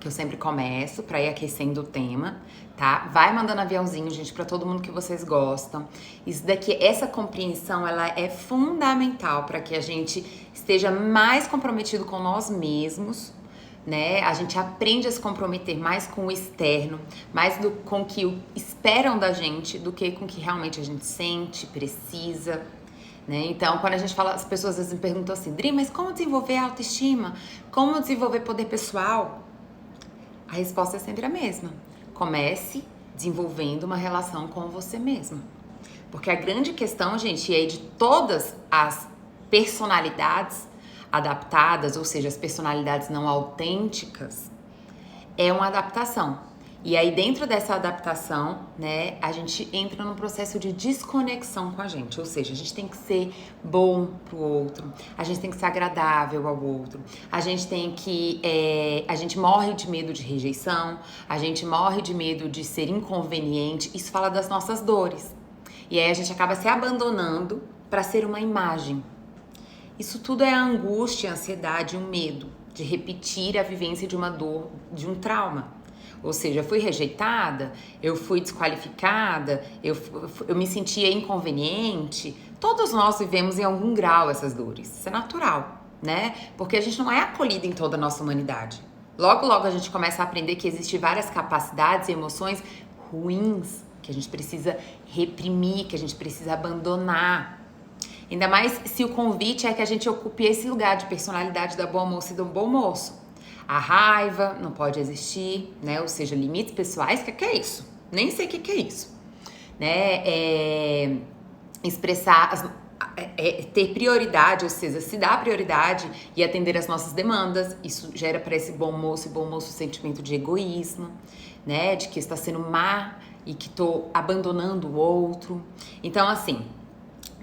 que eu sempre começo pra ir aquecendo o tema, tá? Vai mandando aviãozinho, gente, pra todo mundo que vocês gostam. Isso daqui, essa compreensão, ela é fundamental para que a gente esteja mais comprometido com nós mesmos, né? A gente aprende a se comprometer mais com o externo, com o que esperam da gente, do que com o que realmente a gente sente, precisa, né? Então, quando a gente fala, as pessoas às vezes me perguntam assim, Dri, mas como desenvolver a autoestima? Como desenvolver poder pessoal? A resposta é sempre a mesma. Comece desenvolvendo uma relação com você mesma. Porque a grande questão, gente, é de todas as personalidades adaptadas, ou seja, as personalidades não autênticas, é uma adaptação. E aí, dentro dessa adaptação, né, a gente entra num processo de desconexão com a gente. Ou seja, a gente tem que ser bom pro outro, a gente tem que ser agradável ao outro, a gente tem que... a gente morre de medo de rejeição, a gente morre de medo de ser inconveniente. Isso fala das nossas dores. E aí a gente acaba se abandonando para ser uma imagem. Isso tudo é a angústia, a ansiedade, o medo de repetir a vivência de uma dor, de um trauma. Ou seja, eu fui rejeitada, eu fui desqualificada, eu me sentia inconveniente. Todos nós vivemos em algum grau essas dores. Isso é natural, né? Porque a gente não é acolhido em toda a nossa humanidade. Logo, logo a gente começa a aprender que existem várias capacidades e emoções ruins que a gente precisa reprimir, que a gente precisa abandonar. Ainda mais se o convite é que a gente ocupe esse lugar de personalidade da boa moça e do bom moço. A raiva não pode existir, né? Ou seja, limites pessoais, que é isso? Nem sei o que é isso, né? Expressar, ter prioridade, ou seja, se dar prioridade e atender às nossas demandas. Isso gera para esse bom moço e bom moço o sentimento de egoísmo, né? De que está sendo má e que estou abandonando o outro. Então, assim,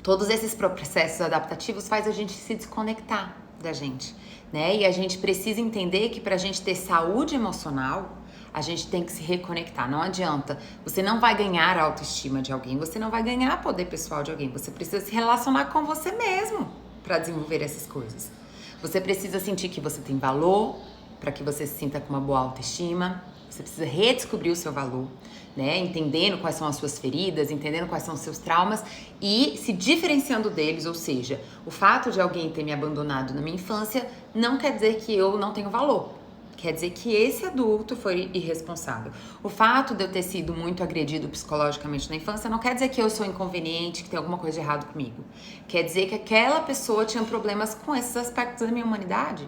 todos esses processos adaptativos faz a gente se desconectar da gente, né? E a gente precisa entender que pra gente ter saúde emocional, a gente tem que se reconectar. Não adianta. Você não vai ganhar a autoestima de alguém, você não vai ganhar poder pessoal de alguém. Você precisa se relacionar com você mesmo para desenvolver essas coisas. Você precisa sentir que você tem valor, para que você se sinta com uma boa autoestima. Você precisa redescobrir o seu valor, né? Entendendo quais são as suas feridas, entendendo quais são os seus traumas e se diferenciando deles. Ou seja, o fato de alguém ter me abandonado na minha infância não quer dizer que eu não tenho valor. Quer dizer que esse adulto foi irresponsável. O fato de eu ter sido muito agredido psicologicamente na infância não quer dizer que eu sou inconveniente, que tem alguma coisa de errado comigo. Quer dizer que aquela pessoa tinha problemas com esses aspectos da minha humanidade.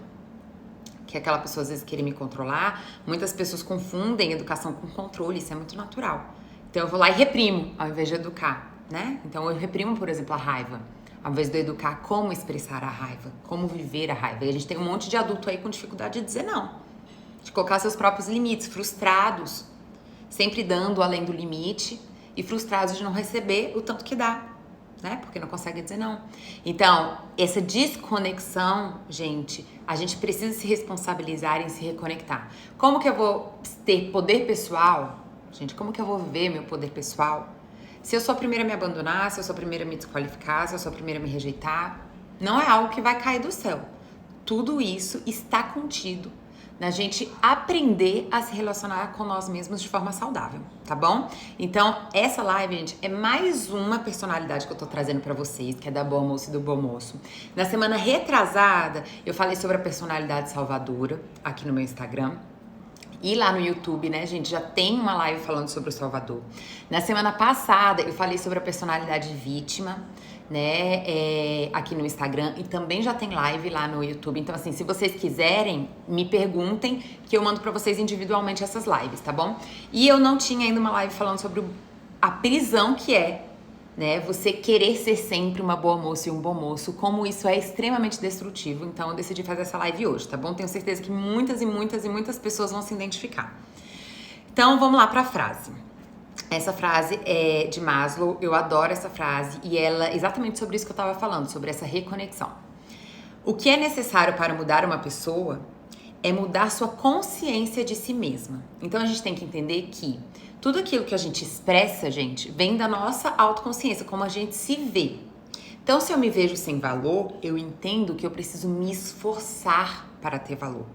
Que aquela pessoa às vezes queria me controlar. Muitas pessoas confundem educação com controle, isso é muito natural. Então eu vou lá e reprimo, ao invés de educar, né? Então eu reprimo, por exemplo, a raiva, ao invés de educar como expressar a raiva, como viver a raiva. E a gente tem um monte de adulto aí com dificuldade de dizer não, de colocar seus próprios limites, frustrados, sempre dando além do limite e frustrados de não receber o tanto que dá, né? Porque não consegue dizer não. Então, essa desconexão, gente, a gente precisa se responsabilizar em se reconectar. Como que eu vou ter poder pessoal? Gente, como que eu vou viver meu poder pessoal? Se eu sou a primeira a me abandonar, se eu sou a primeira a me desqualificar, se eu sou a primeira a me rejeitar, não é algo que vai cair do céu. Tudo isso está contido na gente aprender a se relacionar com nós mesmos de forma saudável, tá bom? Então, essa live, gente, é mais uma personalidade que eu tô trazendo pra vocês, que é da boa moça e do bom moço. Na semana retrasada, eu falei sobre a personalidade salvadora, aqui no meu Instagram. E lá no YouTube, né, gente, já tem uma live falando sobre o Salvador. Na semana passada, eu falei sobre a personalidade vítima, né, aqui no Instagram. E também já tem live lá no YouTube. Então, assim, se vocês quiserem, me perguntem que eu mando pra vocês individualmente essas lives, tá bom? E eu não tinha ainda uma live falando sobre a prisão que é, né, você querer ser sempre uma boa moça e um bom moço, como isso é extremamente destrutivo. Então eu decidi fazer essa live hoje, tá bom? Tenho certeza que muitas pessoas vão se identificar. Então vamos lá pra frase. Essa frase é de Maslow, eu adoro essa frase e ela é exatamente sobre isso que eu tava falando, sobre essa reconexão. O que é necessário para mudar uma pessoa é mudar sua consciência de si mesma. Então a gente tem que entender que tudo aquilo que a gente expressa, gente, vem da nossa autoconsciência, como a gente se vê. Então, se eu me vejo sem valor, eu entendo que eu preciso me esforçar para ter valor.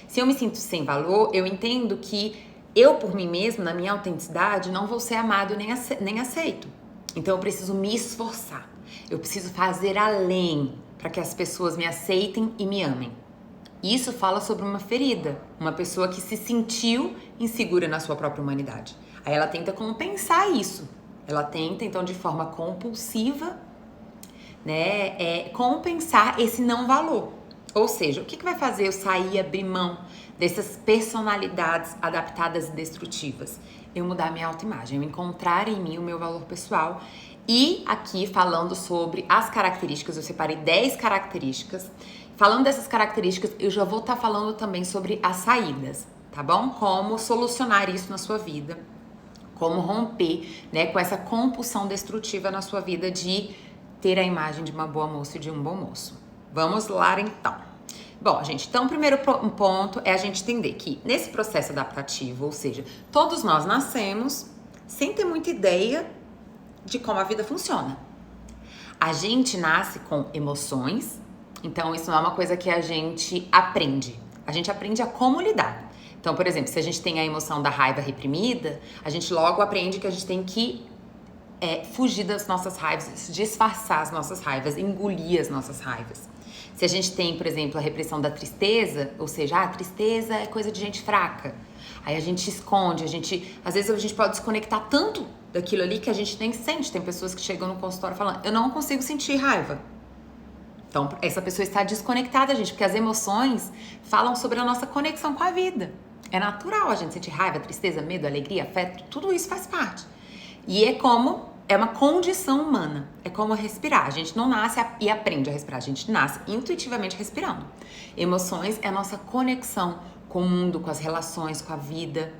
Se eu me sinto sem valor, eu entendo que eu, por mim mesmo, na minha autenticidade, não vou ser amado nem aceito. Então eu preciso me esforçar. Eu preciso fazer além para que as pessoas me aceitem e me amem. Isso fala sobre uma ferida, uma pessoa que se sentiu insegura na sua própria humanidade. Aí ela tenta compensar isso. Ela tenta, então, de forma compulsiva, né, compensar esse não valor. Ou seja, o que vai fazer eu sair e abrir mão dessas personalidades adaptadas e destrutivas? Eu mudar minha autoimagem, eu encontrar em mim o meu valor pessoal. E aqui falando sobre as características, eu separei 10 características. Falando dessas características, eu já vou estar falando também sobre as saídas, tá bom? Como solucionar isso na sua vida, como romper, né, com essa compulsão destrutiva na sua vida de ter a imagem de uma boa moça e de um bom moço. Vamos lá, então. Bom, gente, então o primeiro ponto é a gente entender que nesse processo adaptativo, ou seja, todos nós nascemos sem ter muita ideia de como a vida funciona. A gente nasce com emoções, então isso não é uma coisa que a gente aprende. A gente aprende a como lidar. Então, por exemplo, se a gente tem a emoção da raiva reprimida, a gente logo aprende que a gente tem que fugir das nossas raivas, disfarçar as nossas raivas, engolir as nossas raivas. Se a gente tem, por exemplo, a repressão da tristeza, ou seja, a tristeza é coisa de gente fraca. Aí a gente esconde, às vezes a gente pode desconectar tanto daquilo ali que a gente nem sente. Tem pessoas que chegam no consultório falando, eu não consigo sentir raiva. Então, essa pessoa está desconectada, gente, porque as emoções falam sobre a nossa conexão com a vida. É natural a gente sentir raiva, tristeza, medo, alegria, afeto, tudo isso faz parte. E é uma condição humana, é como respirar. A gente não nasce e aprende a respirar, a gente nasce intuitivamente respirando. Emoções é a nossa conexão com o mundo, com as relações, com a vida,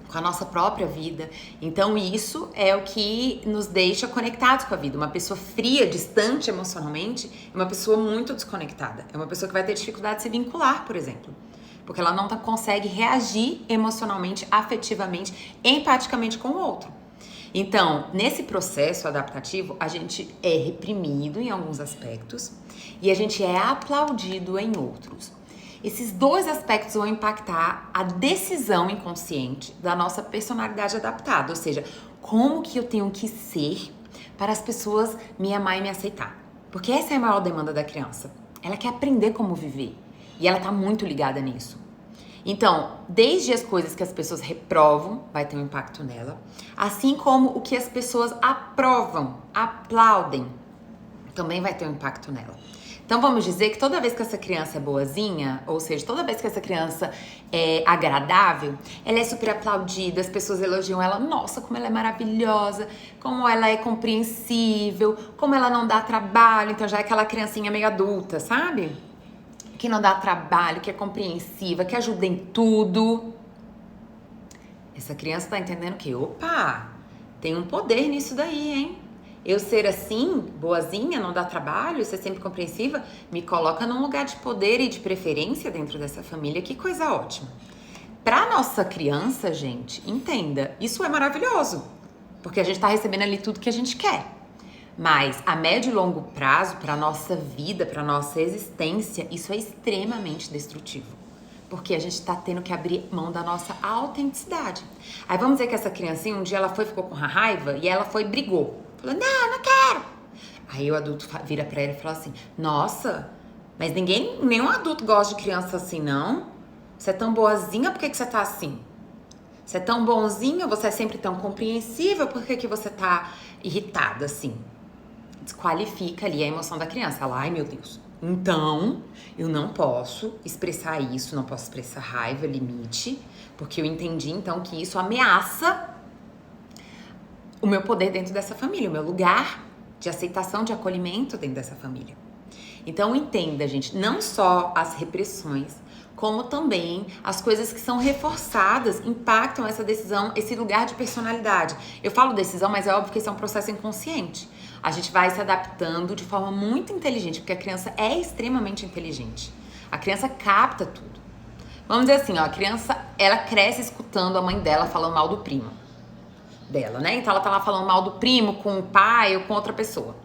com a nossa própria vida. Então isso é o que nos deixa conectados com a vida. Uma pessoa fria, distante emocionalmente, é uma pessoa muito desconectada. É uma pessoa que vai ter dificuldade de se vincular, por exemplo. Porque ela não consegue reagir emocionalmente, afetivamente, empaticamente com o outro. Então, nesse processo adaptativo, a gente é reprimido em alguns aspectos e a gente é aplaudido em outros. Esses dois aspectos vão impactar a decisão inconsciente da nossa personalidade adaptada, ou seja, como que eu tenho que ser para as pessoas me amar e me aceitar. Porque essa é a maior demanda da criança. Ela quer aprender como viver e ela está muito ligada nisso. Então, desde as coisas que as pessoas reprovam, vai ter um impacto nela, assim como o que as pessoas aprovam, aplaudem, também vai ter um impacto nela. Então, vamos dizer que toda vez que essa criança é boazinha, ou seja, toda vez que essa criança é agradável, ela é super aplaudida, as pessoas elogiam ela, nossa, como ela é maravilhosa, como ela é compreensível, como ela não dá trabalho, então já é aquela criancinha meio adulta, sabe? Que não dá trabalho, que é compreensiva, que ajuda em tudo. Essa criança tá entendendo que, opa, tem um poder nisso daí, hein? Eu ser assim, boazinha, não dá trabalho, ser sempre compreensiva, me coloca num lugar de poder e de preferência dentro dessa família. Que coisa ótima. Pra nossa criança, gente, entenda, isso é maravilhoso. Porque a gente tá recebendo ali tudo que a gente quer. Mas a médio e longo prazo, para nossa vida, para nossa existência, isso é extremamente destrutivo. Porque a gente tá tendo que abrir mão da nossa autenticidade. Aí vamos dizer que essa criancinha, um dia ela ficou com raiva e ela brigou. Falou, não quero. Aí o adulto vira pra ela e fala assim, nossa, mas nenhum adulto gosta de criança assim, não? Você é tão boazinha, por que você tá assim? Você é tão bonzinha, você é sempre tão compreensível, por que você tá irritada assim? Desqualifica ali a emoção da criança. Ela, ai meu Deus, então eu não posso expressar isso, não posso expressar raiva, limite, porque eu entendi então que isso ameaça o meu poder dentro dessa família, o meu lugar de aceitação, de acolhimento dentro dessa família. Então entenda, gente, não só as repressões, como também as coisas que são reforçadas impactam essa decisão, esse lugar de personalidade. Eu falo decisão, mas é óbvio que esse é um processo inconsciente. A gente vai se adaptando de forma muito inteligente, porque a criança é extremamente inteligente. A criança capta tudo. Vamos dizer assim, ó, a criança, ela cresce escutando a mãe dela falando mal do primo dela, né? Então ela tá lá falando mal do primo com o pai ou com outra pessoa.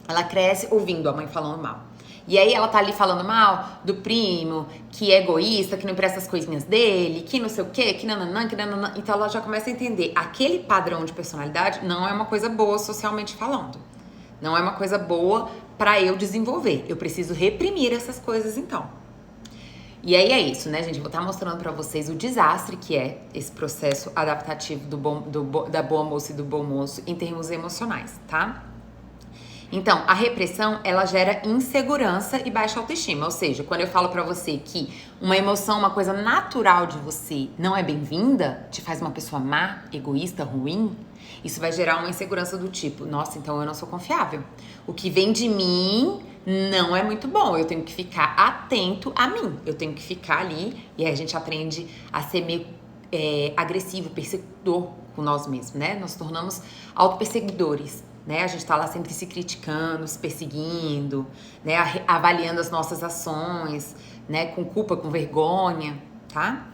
Ela cresce ouvindo a mãe falando mal. E aí ela tá ali falando mal do primo, que é egoísta, que não empresta as coisinhas dele, que não sei o quê, que nananã, que nananã. Então ela já começa a entender, aquele padrão de personalidade não é uma coisa boa socialmente falando. Não é uma coisa boa pra eu desenvolver. Eu preciso reprimir essas coisas então. E aí é isso, né, gente? Vou estar mostrando pra vocês o desastre que é esse processo adaptativo da boa moça e do bom moço em termos emocionais, tá? Então, a repressão, ela gera insegurança e baixa autoestima. Ou seja, quando eu falo pra você que uma emoção, uma coisa natural de você não é bem-vinda, te faz uma pessoa má, egoísta, ruim, isso vai gerar uma insegurança do tipo, nossa, então eu não sou confiável. O que vem de mim não é muito bom, eu tenho que ficar atento a mim. Eu tenho que ficar ali, e aí a gente aprende a ser meio agressivo, perseguidor com nós mesmos, né? Nós tornamos autoperseguidores. Né? A gente tá lá sempre se criticando, se perseguindo, né? Avaliando as nossas ações, né? Com culpa, com vergonha, tá?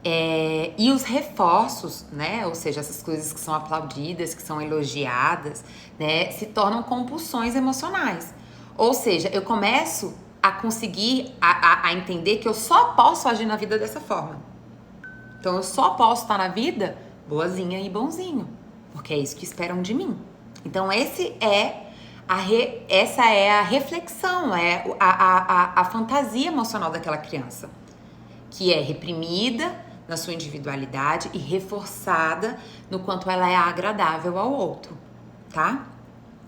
E os reforços, né? Ou seja, essas coisas que são aplaudidas, que são elogiadas, né? Se tornam compulsões emocionais. Ou seja, eu começo a conseguir a entender que eu só posso agir na vida dessa forma. Então eu só posso estar na vida boazinha e bonzinho, porque é isso que esperam de mim. Então essa é a reflexão, a fantasia emocional daquela criança, que é reprimida na sua individualidade e reforçada no quanto ela é agradável ao outro, tá?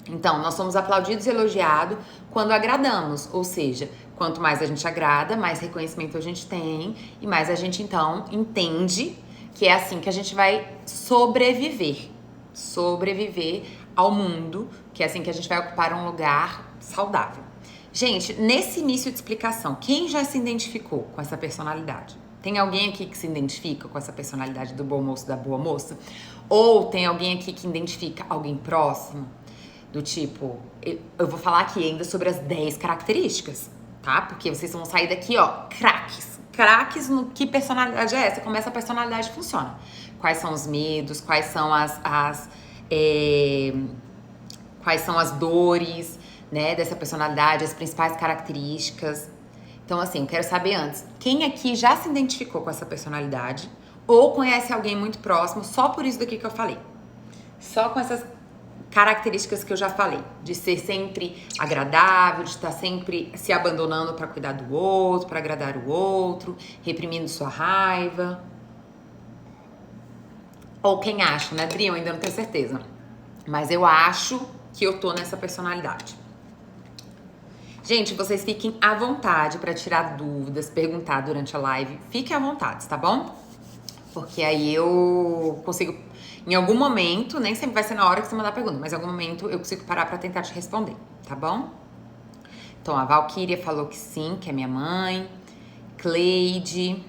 Então, nós somos aplaudidos e elogiados quando agradamos, ou seja, quanto mais a gente agrada, mais reconhecimento a gente tem e mais a gente, então, entende que é assim que a gente vai sobreviver ao mundo, que é assim que a gente vai ocupar um lugar saudável. Gente, nesse início de explicação, quem já se identificou com essa personalidade? Tem alguém aqui que se identifica com essa personalidade do bom moço, da boa moça? Ou tem alguém aqui que identifica alguém próximo? Do tipo, eu vou falar aqui ainda sobre as 10 características, tá? Porque vocês vão sair daqui, ó, craques. Craques no que personalidade é essa? Como essa personalidade funciona. Quais são os medos, quais são quais são as dores, né, dessa personalidade, as principais características. Então, assim, eu quero saber antes, quem aqui já se identificou com essa personalidade ou conhece alguém muito próximo só por isso daqui que eu falei? Só com essas características que eu já falei, de ser sempre agradável, de estar sempre se abandonando para cuidar do outro, para agradar o outro, reprimindo sua raiva. Ou quem acha, né, Adri? Eu ainda não tenho certeza. Mas eu acho que eu tô nessa personalidade. Gente, vocês fiquem à vontade para tirar dúvidas, perguntar durante a live. Fiquem à vontade, tá bom? Porque aí eu consigo, em algum momento, nem sempre vai ser na hora que você mandar a pergunta, mas em algum momento eu consigo parar pra tentar te responder, tá bom? Então, a Valquíria falou que sim, que é minha mãe. Cleide.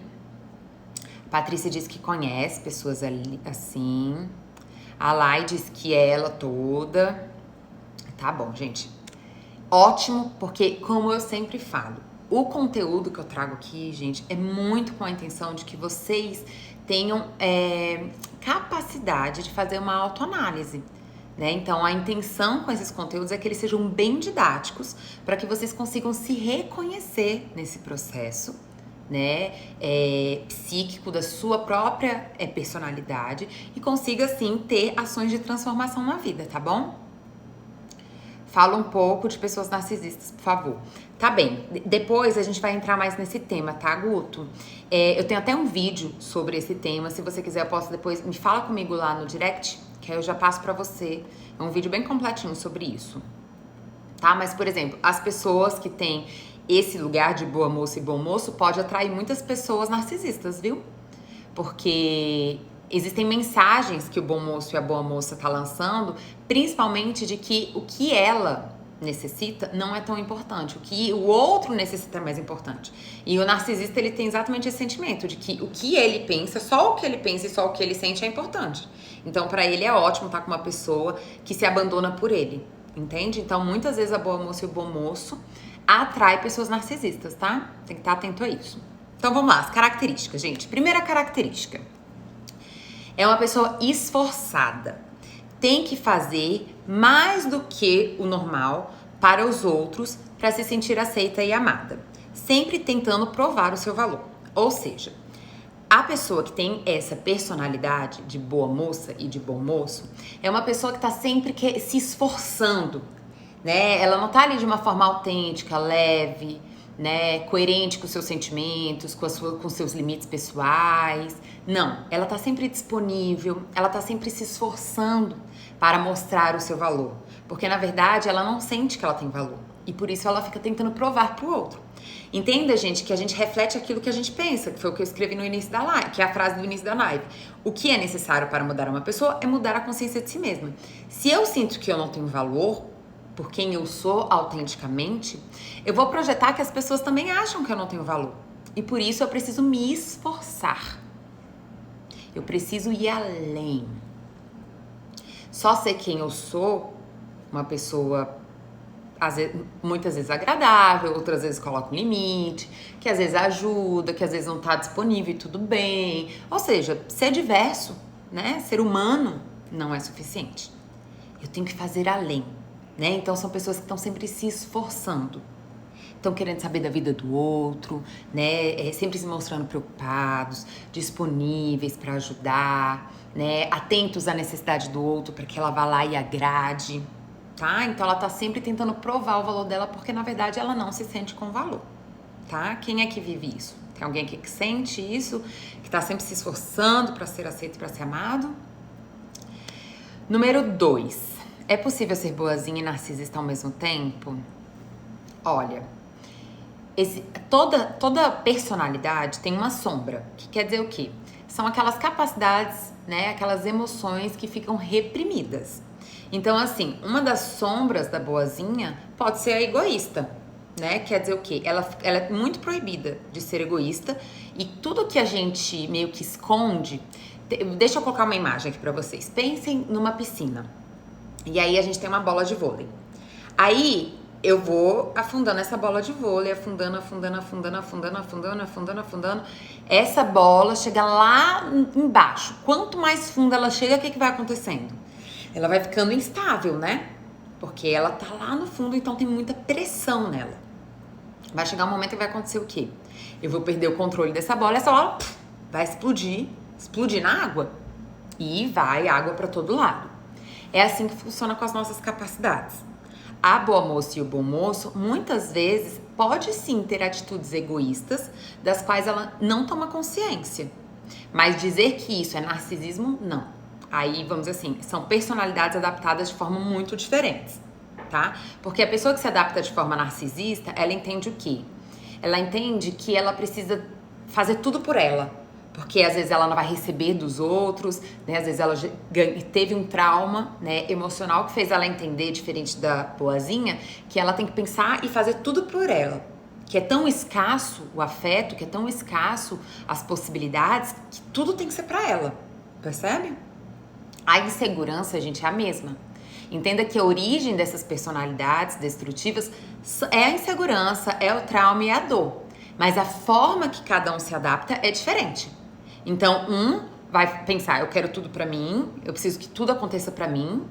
Patrícia diz que conhece pessoas ali, assim. A Lai diz que é ela toda. Tá bom, gente. Ótimo, porque como eu sempre falo, o conteúdo que eu trago aqui, gente, é muito com a intenção de que vocês tenham capacidade de fazer uma autoanálise, né? Então, a intenção com esses conteúdos é que eles sejam bem didáticos para que vocês consigam se reconhecer nesse processo, né? Psíquico da sua própria personalidade e consiga, assim, ter ações de transformação na vida, tá bom? Fala um pouco de pessoas narcisistas, por favor. Tá bem, depois a gente vai entrar mais nesse tema, tá, Guto? Eu tenho até um vídeo sobre esse tema, se você quiser eu posso depois, me fala comigo lá no direct, que aí eu já passo pra você. É um vídeo bem completinho sobre isso, tá? Mas, por exemplo, as pessoas que têm esse lugar de boa moça e bom moço pode atrair muitas pessoas narcisistas, viu? Porque existem mensagens que o bom moço e a boa moça tá lançando, principalmente de que o que ela necessita não é tão importante, o que o outro necessita é mais importante. E o narcisista, ele tem exatamente esse sentimento de que o que ele pensa, só o que ele pensa e só o que ele sente é importante. Então, pra ele é ótimo estar com uma pessoa que se abandona por ele, entende? Então, muias vezes a boa moça e o bom moço atrai pessoas narcisistas, tá? Tem que estar atento a isso. Então, vamos lá, as características, gente. Primeira característica. É uma pessoa esforçada. Tem que fazer mais do que o normal para os outros para se sentir aceita e amada, sempre tentando provar o seu valor. Ou seja, a pessoa que tem essa personalidade de boa moça e de bom moço é uma pessoa que tá sempre se esforçando, né? Ela não tá ali de uma forma autêntica, leve, né? Coerente com os seus sentimentos, com seus limites pessoais. Não, ela tá sempre disponível, ela tá sempre se esforçando para mostrar o seu valor. Porque, na verdade, ela não sente que ela tem valor. E por isso ela fica tentando provar pro outro. Entenda, gente, que a gente reflete aquilo que a gente pensa, que foi o que eu escrevi no início da live, que é a frase do início da live. O que é necessário para mudar uma pessoa é mudar a consciência de si mesma. Se eu sinto que eu não tenho valor por quem eu sou autenticamente, eu vou projetar que as pessoas também acham que eu não tenho valor. E por isso eu preciso me esforçar. Eu preciso ir além. Só ser quem eu sou, uma pessoa muitas vezes agradável, outras vezes coloca um limite, que às vezes ajuda, que às vezes não tá disponível e tudo bem. Ou seja, ser diverso, né? Ser humano não é suficiente. Eu tenho que fazer além, né? Então são pessoas que estão sempre se esforçando. Estão querendo saber da vida do outro, né? Sempre se mostrando preocupados, disponíveis para ajudar, né? Atentos à necessidade do outro para que ela vá lá e agrade. Tá? Então ela tá sempre tentando provar o valor dela porque na verdade ela não se sente com valor, tá? Quem é que vive isso? Tem alguém aqui que sente isso, que tá sempre se esforçando para ser aceito, para ser amado? Número 2. É possível ser boazinha e narcisista ao mesmo tempo? Olha, toda personalidade tem uma sombra, que quer dizer o quê? São aquelas capacidades, né, aquelas emoções que ficam reprimidas. Então, assim, uma das sombras da boazinha pode ser a egoísta, né? Quer dizer o quê? Ela é muito proibida de ser egoísta e tudo que a gente meio que esconde... Deixa eu colocar uma imagem aqui pra vocês. Pensem numa piscina. E aí a gente tem uma bola de vôlei. Aí eu vou afundando essa bola de vôlei, afundando. Essa bola chega lá embaixo. Quanto mais fundo ela chega, o que vai acontecendo? Ela vai ficando instável, né? Porque ela tá lá no fundo, então tem muita pressão nela. Vai chegar um momento que vai acontecer o quê? Eu vou perder o controle dessa bola, essa bola vai explodir na água. E vai água para todo lado. É assim que funciona com as nossas capacidades. A boa moça e o bom moço, muitas vezes, pode sim ter atitudes egoístas, das quais ela não toma consciência. Mas dizer que isso é narcisismo, não. Aí, vamos dizer assim, são personalidades adaptadas de forma muito diferentes, tá? Porque a pessoa que se adapta de forma narcisista, ela entende o quê? Ela entende que ela precisa fazer tudo por ela. Porque às vezes ela não vai receber dos outros, né? Às vezes ela teve um trauma, né, emocional que fez ela entender, diferente da boazinha, que ela tem que pensar e fazer tudo por ela. Que é tão escasso o afeto, que é tão escasso as possibilidades, que tudo tem que ser pra ela. Percebe? A insegurança, gente, é a mesma. Entenda que a origem dessas personalidades destrutivas é a insegurança, é o trauma e a dor. Mas a forma que cada um se adapta é diferente. Então, um vai pensar, eu quero tudo pra mim, eu preciso que tudo aconteça pra mim.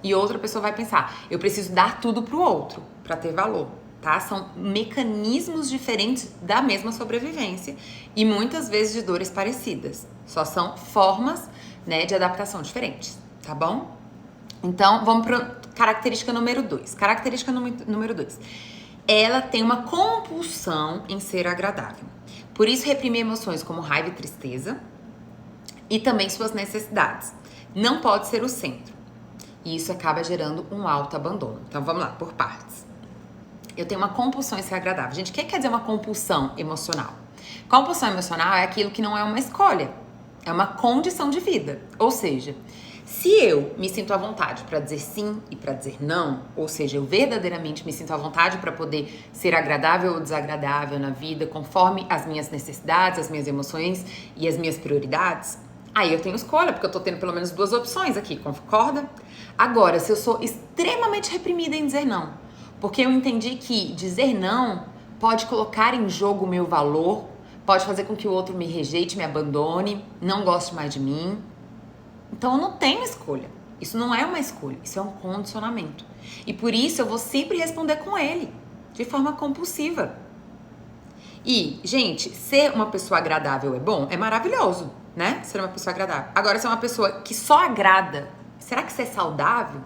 E outra pessoa vai pensar, eu preciso dar tudo pro outro pra ter valor, tá? São mecanismos diferentes da mesma sobrevivência e muitas vezes de dores parecidas. Só são formas, né, de adaptação diferentes, tá bom? Então, vamos para característica número 2. Característica número 2. Ela tem uma compulsão em ser agradável. Por isso, reprime emoções como raiva e tristeza e também suas necessidades. Não pode ser o centro. E isso acaba gerando um autoabandono. Então, vamos lá, por partes. Eu tenho uma compulsão em ser agradável. Gente, o que quer dizer uma compulsão emocional? Compulsão emocional é aquilo que não é uma escolha. É uma condição de vida. Ou seja, se eu me sinto à vontade para dizer sim e para dizer não, ou seja, eu verdadeiramente me sinto à vontade para poder ser agradável ou desagradável na vida, conforme as minhas necessidades, as minhas emoções e as minhas prioridades, aí eu tenho escolha, porque eu tô tendo pelo menos 2 opções aqui, concorda? Agora, se eu sou extremamente reprimida em dizer não, porque eu entendi que dizer não pode colocar em jogo o meu valor, pode fazer com que o outro me rejeite, me abandone, não goste mais de mim. Então eu não tenho escolha. Isso não é uma escolha, isso é um condicionamento. E por isso eu vou sempre responder com ele. de forma compulsiva. E, gente, ser uma pessoa agradável é bom? É maravilhoso, né? Ser uma pessoa agradável. Agora, ser uma pessoa que só agrada, será que isso é saudável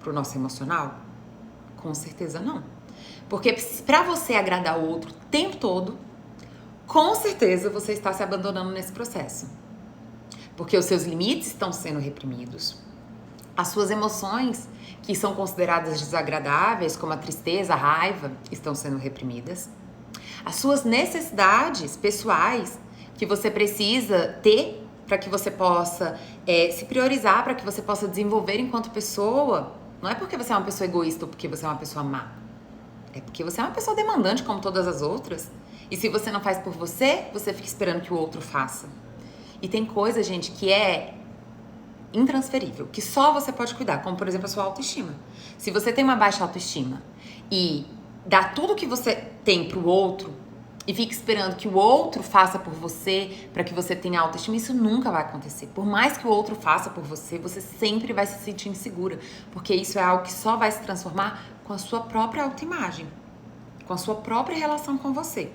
pro nosso emocional? Com certeza não. Porque pra você agradar o outro o tempo todo, com certeza você está se abandonando nesse processo. Porque os seus limites estão sendo reprimidos. As suas emoções, que são consideradas desagradáveis, como a tristeza, a raiva, estão sendo reprimidas. As suas necessidades pessoais, que você precisa ter para que você possa se priorizar, para que você possa desenvolver enquanto pessoa, não é porque você é uma pessoa egoísta ou porque você é uma pessoa má. É porque você é uma pessoa demandante como todas as outras. E se você não faz por você, você fica esperando que o outro faça. E tem coisa, gente, que é intransferível, que só você pode cuidar, como por exemplo a sua autoestima. Se você tem uma baixa autoestima e dá tudo que você tem pro outro e fica esperando que o outro faça por você para que você tenha autoestima, isso nunca vai acontecer. Por mais que o outro faça por você, você sempre vai se sentir insegura, porque isso é algo que só vai se transformar com a sua própria autoimagem, com a sua própria relação com você.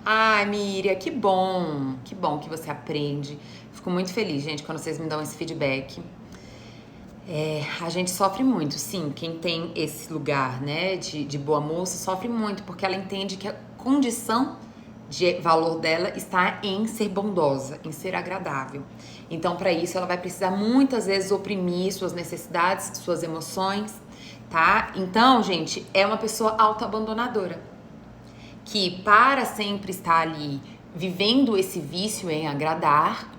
Ai, Miriam, que bom que você aprende. Fico muito feliz, gente, quando vocês me dão esse feedback. A gente sofre muito, sim, quem tem esse lugar, né, de boa moça, sofre muito, porque ela entende que a condição de valor dela está em ser bondosa, em ser agradável. Então, para isso, ela vai precisar muitas vezes oprimir suas necessidades, suas emoções, tá? Então, gente, é uma pessoa autoabandonadora, que para sempre estar ali vivendo esse vício em agradar,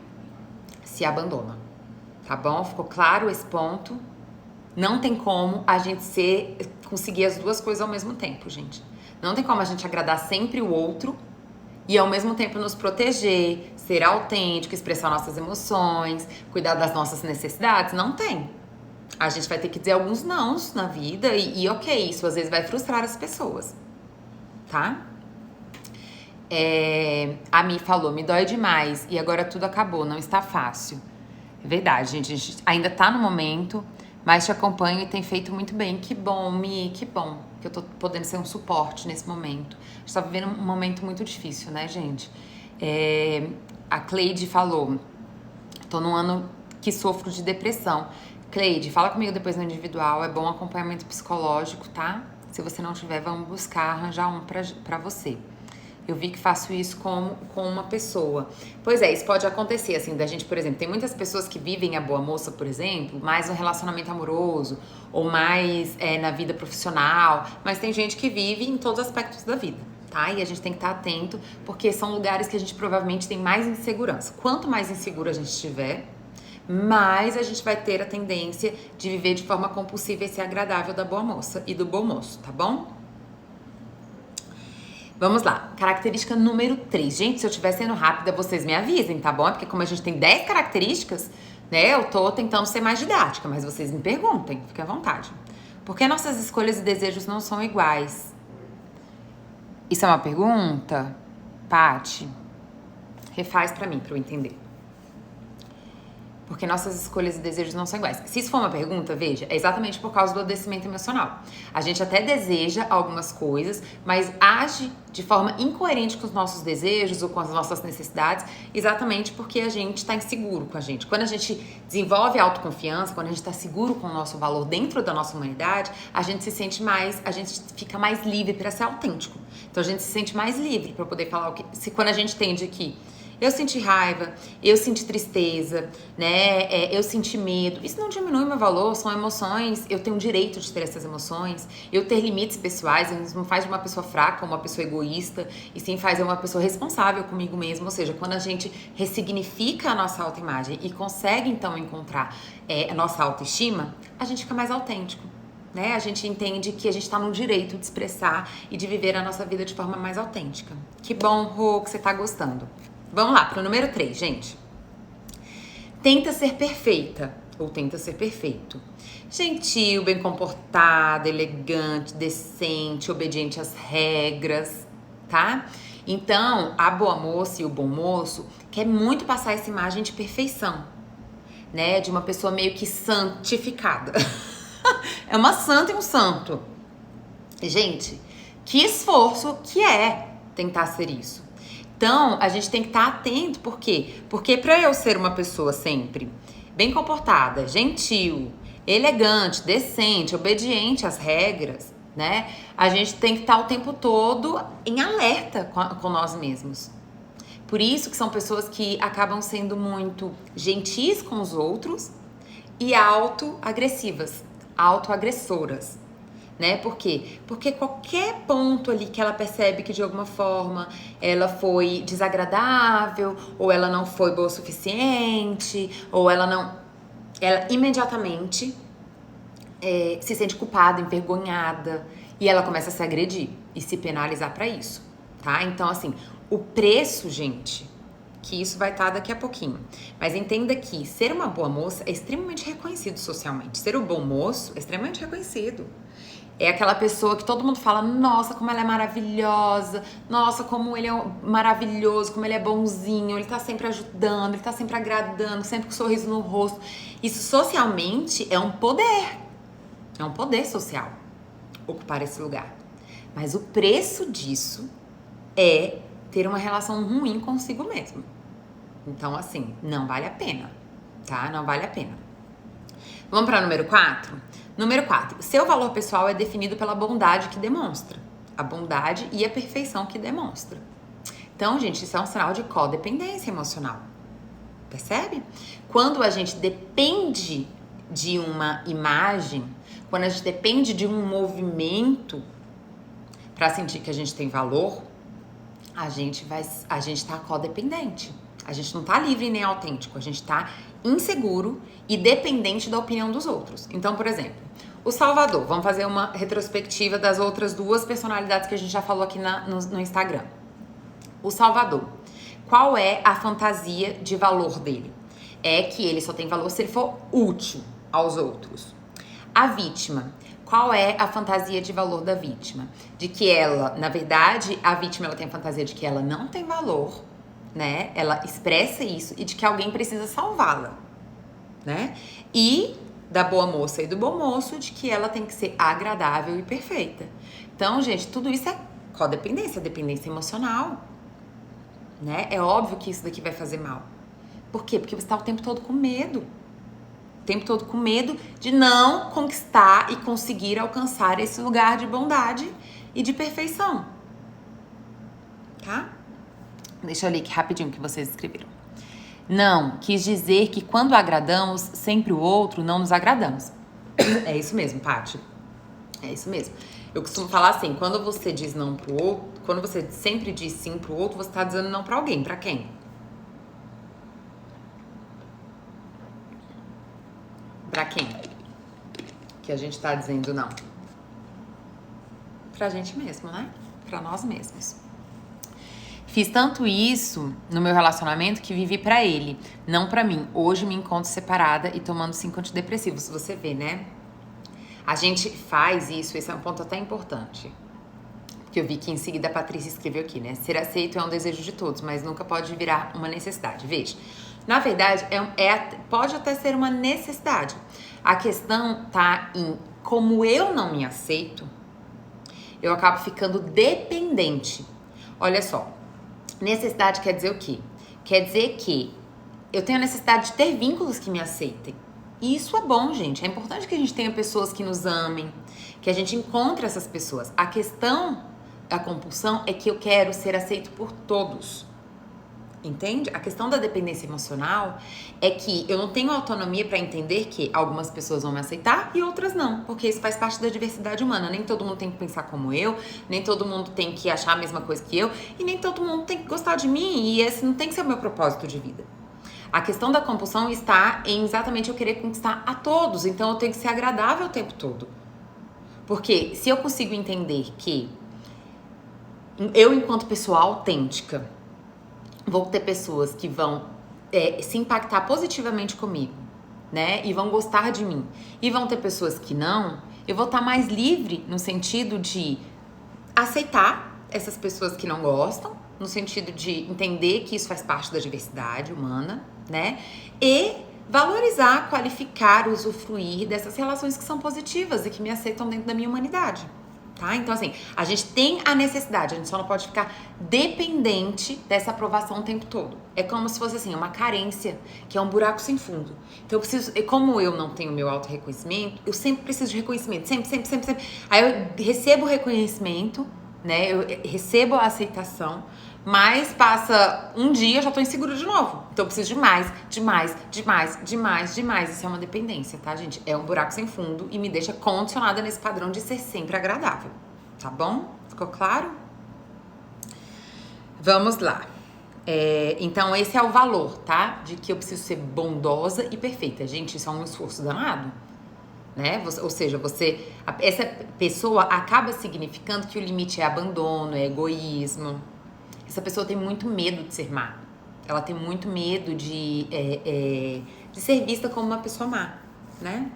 se abandona. Tá bom? Ficou claro esse ponto? Não tem como a gente conseguir as duas coisas ao mesmo tempo, gente. Não tem como a gente agradar sempre o outro e ao mesmo tempo nos proteger, ser autêntico, expressar nossas emoções, cuidar das nossas necessidades. Não tem. A gente vai ter que dizer alguns nãos na vida e ok, isso às vezes vai frustrar as pessoas, tá? A Mi falou, me dói demais e agora tudo acabou, não está fácil. É verdade, gente, a gente ainda tá no momento, mas te acompanho e tem feito muito bem. Que bom, Mi, que bom que eu tô podendo ser um suporte nesse momento. A gente tá vivendo um momento muito difícil, né, gente? A Cleide falou, tô num ano que sofro de depressão. Cleide, fala comigo depois no individual, é bom acompanhamento psicológico, tá? Se você não tiver, vamos buscar arranjar um pra você. Eu vi que faço isso com uma pessoa. Pois é, isso pode acontecer, assim, da gente, por exemplo, tem muitas pessoas que vivem a boa moça, por exemplo, mais no relacionamento amoroso, ou mais na vida profissional, mas tem gente que vive em todos os aspectos da vida, tá? E a gente tem que estar atento, porque são lugares que a gente provavelmente tem mais insegurança. Quanto mais inseguro a gente estiver, mais a gente vai ter a tendência de viver de forma compulsiva esse agradável da boa moça e do bom moço, tá bom? Vamos lá, característica número 3. Gente, se eu estiver sendo rápida, vocês me avisem, tá bom? Porque como a gente tem 10 características, né, eu tô tentando ser mais didática, mas vocês me perguntem, fiquem à vontade. Por que nossas escolhas e desejos não são iguais? Isso é uma pergunta? Paty, refaz pra mim, pra eu entender. Porque nossas escolhas e desejos não são iguais. Se isso for uma pergunta, veja, é exatamente por causa do adoecimento emocional. A gente até deseja algumas coisas, mas age de forma incoerente com os nossos desejos ou com as nossas necessidades, exatamente porque a gente está inseguro com a gente. Quando a gente desenvolve autoconfiança, quando a gente está seguro com o nosso valor dentro da nossa humanidade, a gente se sente mais, a gente fica mais livre para ser autêntico. Então a gente se sente mais livre para poder falar o que... Quando a gente entende que eu senti raiva, eu senti tristeza, né? Eu senti medo. Isso não diminui meu valor, são emoções. Eu tenho o direito de ter essas emoções. Eu ter limites pessoais, isso não faz de uma pessoa fraca, uma pessoa egoísta, e sim faz de uma pessoa responsável comigo mesma. Ou seja, quando a gente ressignifica a nossa autoimagem e consegue então encontrar a nossa autoestima, a gente fica mais autêntico. Né? A gente entende que a gente está no direito de expressar e de viver a nossa vida de forma mais autêntica. Que bom, Rô, que você tá gostando. Vamos lá, pro número 3, gente. Tenta ser perfeita ou tenta ser perfeito. Gentil, bem comportada, elegante, decente, obediente às regras, tá? Então, a boa moça e o bom moço quer muito passar essa imagem de perfeição, né? De uma pessoa meio que santificada. É uma santa e um santo. Gente, que esforço que é tentar ser isso. Então, a gente tem que estar atento. Por quê? Porque pra eu ser uma pessoa sempre bem comportada, gentil, elegante, decente, obediente às regras, né? A gente tem que estar o tempo todo em alerta com nós mesmos. Por isso que são pessoas que acabam sendo muito gentis com os outros e autoagressoras, né? Por quê? Porque qualquer ponto ali que ela percebe que de alguma forma ela foi desagradável, ou ela não foi boa o suficiente, ou ela imediatamente se sente culpada, envergonhada, e ela começa a se agredir e se penalizar pra isso, tá? Então, assim, o preço, gente, que isso vai estar daqui a pouquinho. Mas entenda que ser uma boa moça é extremamente reconhecido socialmente. Ser um bom moço é extremamente reconhecido. É aquela pessoa que todo mundo fala, nossa, como ela é maravilhosa, nossa, como ele é maravilhoso, como ele é bonzinho, ele tá sempre ajudando, ele tá sempre agradando, sempre com um sorriso no rosto. Isso socialmente é um poder social, ocupar esse lugar. Mas o preço disso é ter uma relação ruim consigo mesmo. Então, assim, não vale a pena, tá? Não vale a pena. Vamos para número 4? Número 4. Seu valor pessoal é definido pela bondade que demonstra. A bondade e a perfeição que demonstra. Então, gente, isso é um sinal de codependência emocional. Percebe? Quando a gente depende de uma imagem, quando a gente depende de um movimento para sentir que a gente tem valor, a gente tá codependente. A gente não tá livre nem autêntico, a gente tá inseguro e dependente da opinião dos outros. Então, por exemplo, o Salvador, vamos fazer uma retrospectiva das outras duas personalidades que a gente já falou aqui no Instagram. O Salvador, qual é a fantasia de valor dele? É que ele só tem valor se ele for útil aos outros. A vítima, qual é a fantasia de valor da vítima? De que ela, na verdade, a vítima ela tem a fantasia de que ela não tem valor, né? Ela expressa isso e de que alguém precisa salvá-la, né? E da boa moça e do bom moço de que ela tem que ser agradável e perfeita. Então, gente, tudo isso é codependência, dependência emocional, né? É óbvio que isso daqui vai fazer mal. Por quê? Porque você está o tempo todo com medo. O tempo todo com medo de não conquistar e conseguir alcançar esse lugar de bondade e de perfeição. Tá? Deixa eu ler aqui rapidinho o que vocês escreveram. Não, quis dizer que quando agradamos sempre o outro, não nos agradamos. É isso mesmo, Paty. É isso mesmo. Eu costumo falar assim, quando você diz não pro outro, quando você sempre diz sim pro outro, você tá dizendo não pra alguém. Pra quem? Pra quem? Que a gente tá dizendo não? Pra gente mesmo, né? Pra nós mesmos. Fiz tanto isso no meu relacionamento que vivi pra ele, não pra mim. Hoje me encontro separada e tomando 5 antidepressivos. Você vê, né? A gente faz isso, esse é um ponto até importante. Porque eu vi que em seguida a Patrícia escreveu aqui, né? Ser aceito é um desejo de todos, mas nunca pode virar uma necessidade. Veja, na verdade, pode até ser uma necessidade. A questão tá em como eu não me aceito, eu acabo ficando dependente. Olha só, necessidade quer dizer o quê? Quer dizer que eu tenho a necessidade de ter vínculos que me aceitem. E isso é bom, gente. É importante que a gente tenha pessoas que nos amem, que a gente encontre essas pessoas. A questão da compulsão é que eu quero ser aceito por todos. Entende? A questão da dependência emocional é que eu não tenho autonomia para entender que algumas pessoas vão me aceitar e outras não, porque isso faz parte da diversidade humana. Nem todo mundo tem que pensar como eu, nem todo mundo tem que achar a mesma coisa que eu, e nem todo mundo tem que gostar de mim, e esse não tem que ser o meu propósito de vida. A questão da compulsão está em exatamente eu querer conquistar a todos, então eu tenho que ser agradável o tempo todo. Porque se eu consigo entender que eu, enquanto pessoa autêntica, vou ter pessoas que vão se impactar positivamente comigo, né? E vão gostar de mim. E vão ter pessoas que não. Eu vou estar mais livre no sentido de aceitar essas pessoas que não gostam, no sentido de entender que isso faz parte da diversidade humana, né? E valorizar, qualificar, usufruir dessas relações que são positivas e que me aceitam dentro da minha humanidade. tá? Então, assim, a gente tem a necessidade, a gente só não pode ficar dependente dessa aprovação o tempo todo. É como se fosse, assim, uma carência, que é um buraco sem fundo. Então, eu preciso, como eu não tenho meu auto-reconhecimento, eu sempre preciso de reconhecimento, sempre. Aí eu recebo o reconhecimento, né, eu recebo a aceitação, mas passa um dia, eu já tô insegura de novo. Então eu preciso de mais. Isso é uma dependência, tá, gente? É um buraco sem fundo e me deixa condicionada nesse padrão de ser sempre agradável. Tá bom? Ficou claro? Vamos lá. Então esse é o valor, tá? De que eu preciso ser bondosa e perfeita. Gente, isso é um esforço danado. Né? Ou seja, essa pessoa acaba significando que o limite é abandono, é egoísmo. Essa pessoa tem muito medo de ser má. Ela tem muito medo de ser vista como uma pessoa má, né?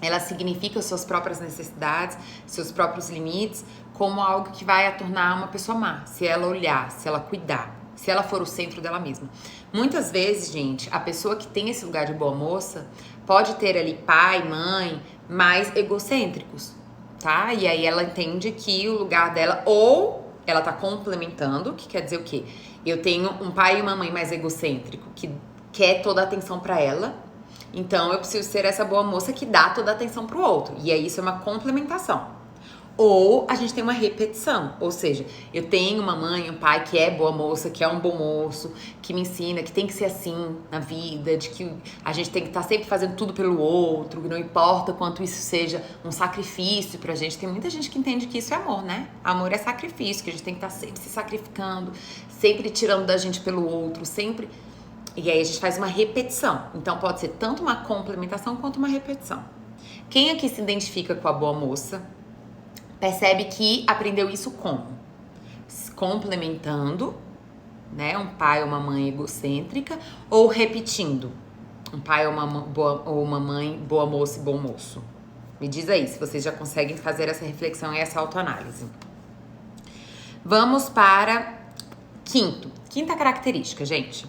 Ela significa suas próprias necessidades, seus próprios limites, como algo que vai a tornar uma pessoa má. Se ela olhar, se ela cuidar, se ela for o centro dela mesma. Muitas vezes, gente, a pessoa que tem esse lugar de boa moça pode ter ali pai, mãe, mais egocêntricos, tá? E aí ela entende que o lugar dela, ou ela tá complementando, que quer dizer o quê? Eu tenho um pai e uma mãe mais egocêntrico, que quer toda a atenção pra ela, então eu preciso ser essa boa moça que dá toda a atenção pro outro. E aí isso é uma complementação. Ou a gente tem uma repetição, ou seja, eu tenho uma mãe, um pai que é boa moça, que é um bom moço, que me ensina que tem que ser assim na vida, de que a gente tem que estar sempre fazendo tudo pelo outro, não importa quanto isso seja um sacrifício pra gente. Tem muita gente que entende que isso é amor, né? Amor é sacrifício, que a gente tem que estar sempre se sacrificando, sempre tirando da gente pelo outro, sempre... E aí a gente faz uma repetição. Então pode ser tanto uma complementação quanto uma repetição. Quem aqui se identifica com a boa moça percebe que aprendeu isso como? Complementando, né? Um pai ou uma mãe egocêntrica, ou repetindo? Um pai ou uma mãe boa moça e bom moço? Me diz aí se vocês já conseguem fazer essa reflexão e essa autoanálise. Vamos para quinta característica, gente.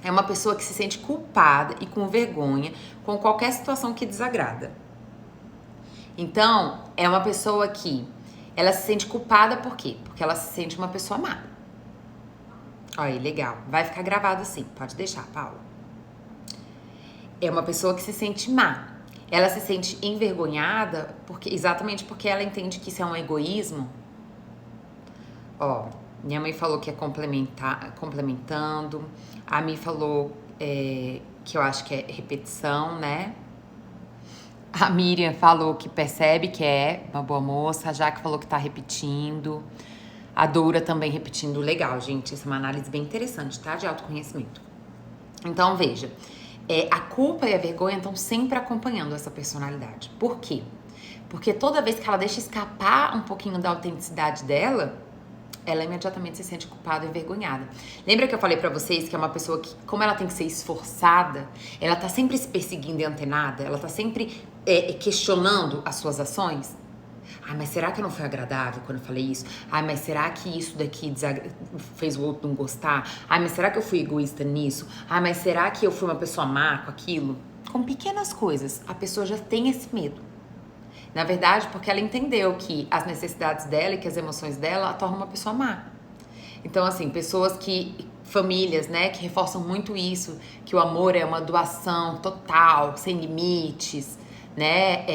É uma pessoa que se sente culpada e com vergonha com qualquer situação que desagrada. Então, é uma pessoa que ela se sente culpada por quê? Porque ela se sente uma pessoa má. Olha aí, legal. Vai ficar gravado assim. Pode deixar, Paula. É uma pessoa que se sente má. Ela se sente envergonhada exatamente porque ela entende que isso é um egoísmo. Ó, minha mãe falou que é complementando. A Mi falou que eu acho que é repetição, né? A Miriam falou que percebe que é uma boa moça. A Jaque falou que tá repetindo. A Doura também repetindo. Legal, gente. Essa é uma análise bem interessante, tá? De autoconhecimento. Então, veja. A culpa e a vergonha estão sempre acompanhando essa personalidade. Por quê? Porque toda vez que ela deixa escapar um pouquinho da autenticidade dela, ela imediatamente se sente culpada e envergonhada. Lembra que eu falei pra vocês que é uma pessoa que, como ela tem que ser esforçada, ela tá sempre se perseguindo e antenada, ela tá sempre questionando as suas ações? Ai, mas será que eu não fui agradável quando eu falei isso? Ai, mas será que isso daqui fez o outro não gostar? Ai, mas será que eu fui egoísta nisso? Ai, mas será que eu fui uma pessoa má com aquilo? Com pequenas coisas, a pessoa já tem esse medo. Na verdade, porque ela entendeu que as necessidades dela e que as emoções dela a tornam uma pessoa má. Então, assim, famílias, né, que reforçam muito isso, que o amor é uma doação total, sem limites, né,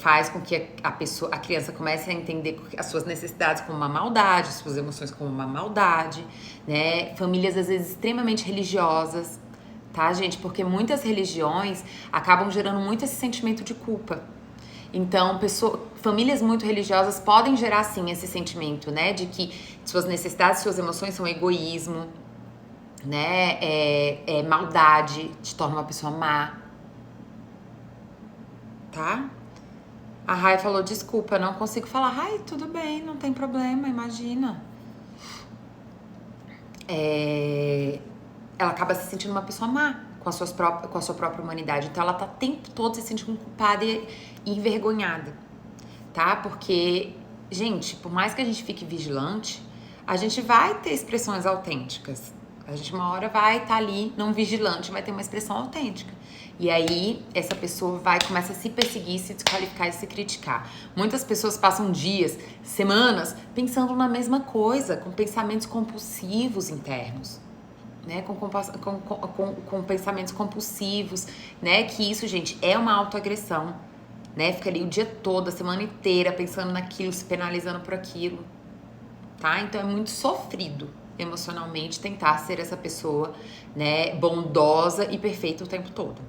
faz com que a criança comece a entender as suas necessidades como uma maldade, as suas emoções como uma maldade, né, famílias às vezes extremamente religiosas, tá, gente, porque muitas religiões acabam gerando muito esse sentimento de culpa. Então, famílias muito religiosas podem gerar, sim, esse sentimento, né, de que suas necessidades, suas emoções são egoísmo, né, maldade, te torna uma pessoa má, tá? A Rai falou, desculpa, não consigo falar. Rai, tudo bem, não tem problema, imagina. Ela acaba se sentindo uma pessoa má com a sua própria humanidade. Então, ela tá o tempo todo se sentindo culpada e envergonhada, tá? Porque, gente, por mais que a gente fique vigilante, a gente vai ter expressões autênticas. A gente uma hora vai estar ali, não vigilante, vai ter uma expressão autêntica. E aí, essa pessoa começa a se perseguir, se desqualificar e se criticar. Muitas pessoas passam dias, semanas, pensando na mesma coisa, com pensamentos compulsivos internos. Né, com pensamentos compulsivos, né, que isso, gente, é uma autoagressão, né, fica ali o dia todo, a semana inteira pensando naquilo, se penalizando por aquilo, tá? Então é muito sofrido emocionalmente tentar ser essa pessoa, né, bondosa e perfeita o tempo todo,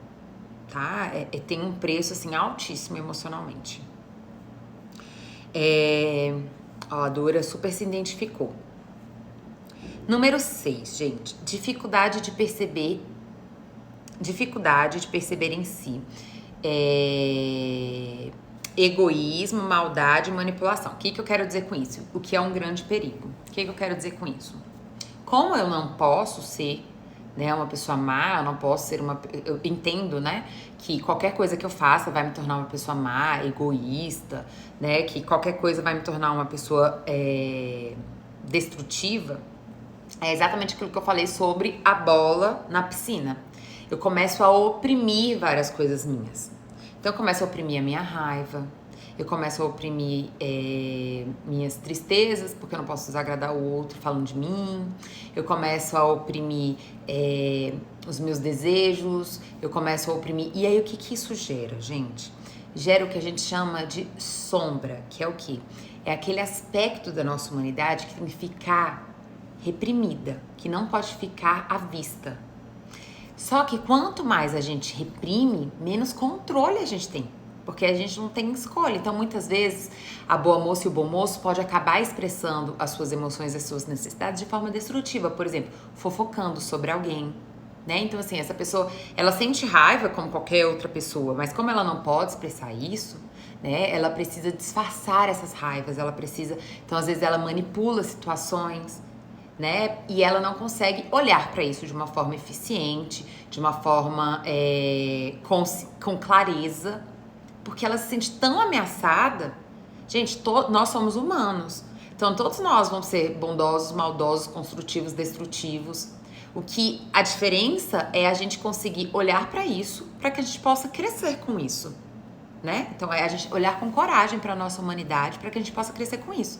tá? Tem um preço, assim, altíssimo emocionalmente. A Dora super se identificou. Número 6, gente, dificuldade de perceber em si, egoísmo, maldade e manipulação. O que eu quero dizer com isso? O que é um grande perigo. O que eu quero dizer com isso? Como eu não posso ser, né, uma pessoa má, eu não posso ser eu entendo, né, que qualquer coisa que eu faça vai me tornar uma pessoa má, egoísta, né, que qualquer coisa vai me tornar uma pessoa destrutiva. É exatamente aquilo que eu falei sobre a bola na piscina. Eu começo a oprimir várias coisas minhas. Então eu começo a oprimir a minha raiva, eu começo a oprimir minhas tristezas, porque eu não posso desagradar o outro falando de mim. Eu começo a oprimir os meus desejos, eu começo a oprimir. E aí o que isso gera, gente? Gera o que a gente chama de sombra, que é o quê? É aquele aspecto da nossa humanidade que tem que ficar reprimida, que não pode ficar à vista. Só que quanto mais a gente reprime, menos controle a gente tem, porque a gente não tem escolha. Então, muitas vezes, a boa moça e o bom moço pode acabar expressando as suas emoções e as suas necessidades de forma destrutiva, por exemplo, fofocando sobre alguém, né? Então, assim, essa pessoa, ela sente raiva como qualquer outra pessoa, mas como ela não pode expressar isso, né? Ela precisa disfarçar essas raivas, então, às vezes, ela manipula situações, né? E ela não consegue olhar para isso de uma forma eficiente, de uma forma com clareza, porque ela se sente tão ameaçada. Gente, nós somos humanos, então todos nós vamos ser bondosos, maldosos, construtivos, destrutivos. A diferença é a gente conseguir olhar para isso, para que a gente possa crescer com isso, né? Então é a gente olhar com coragem para nossa humanidade, para que a gente possa crescer com isso.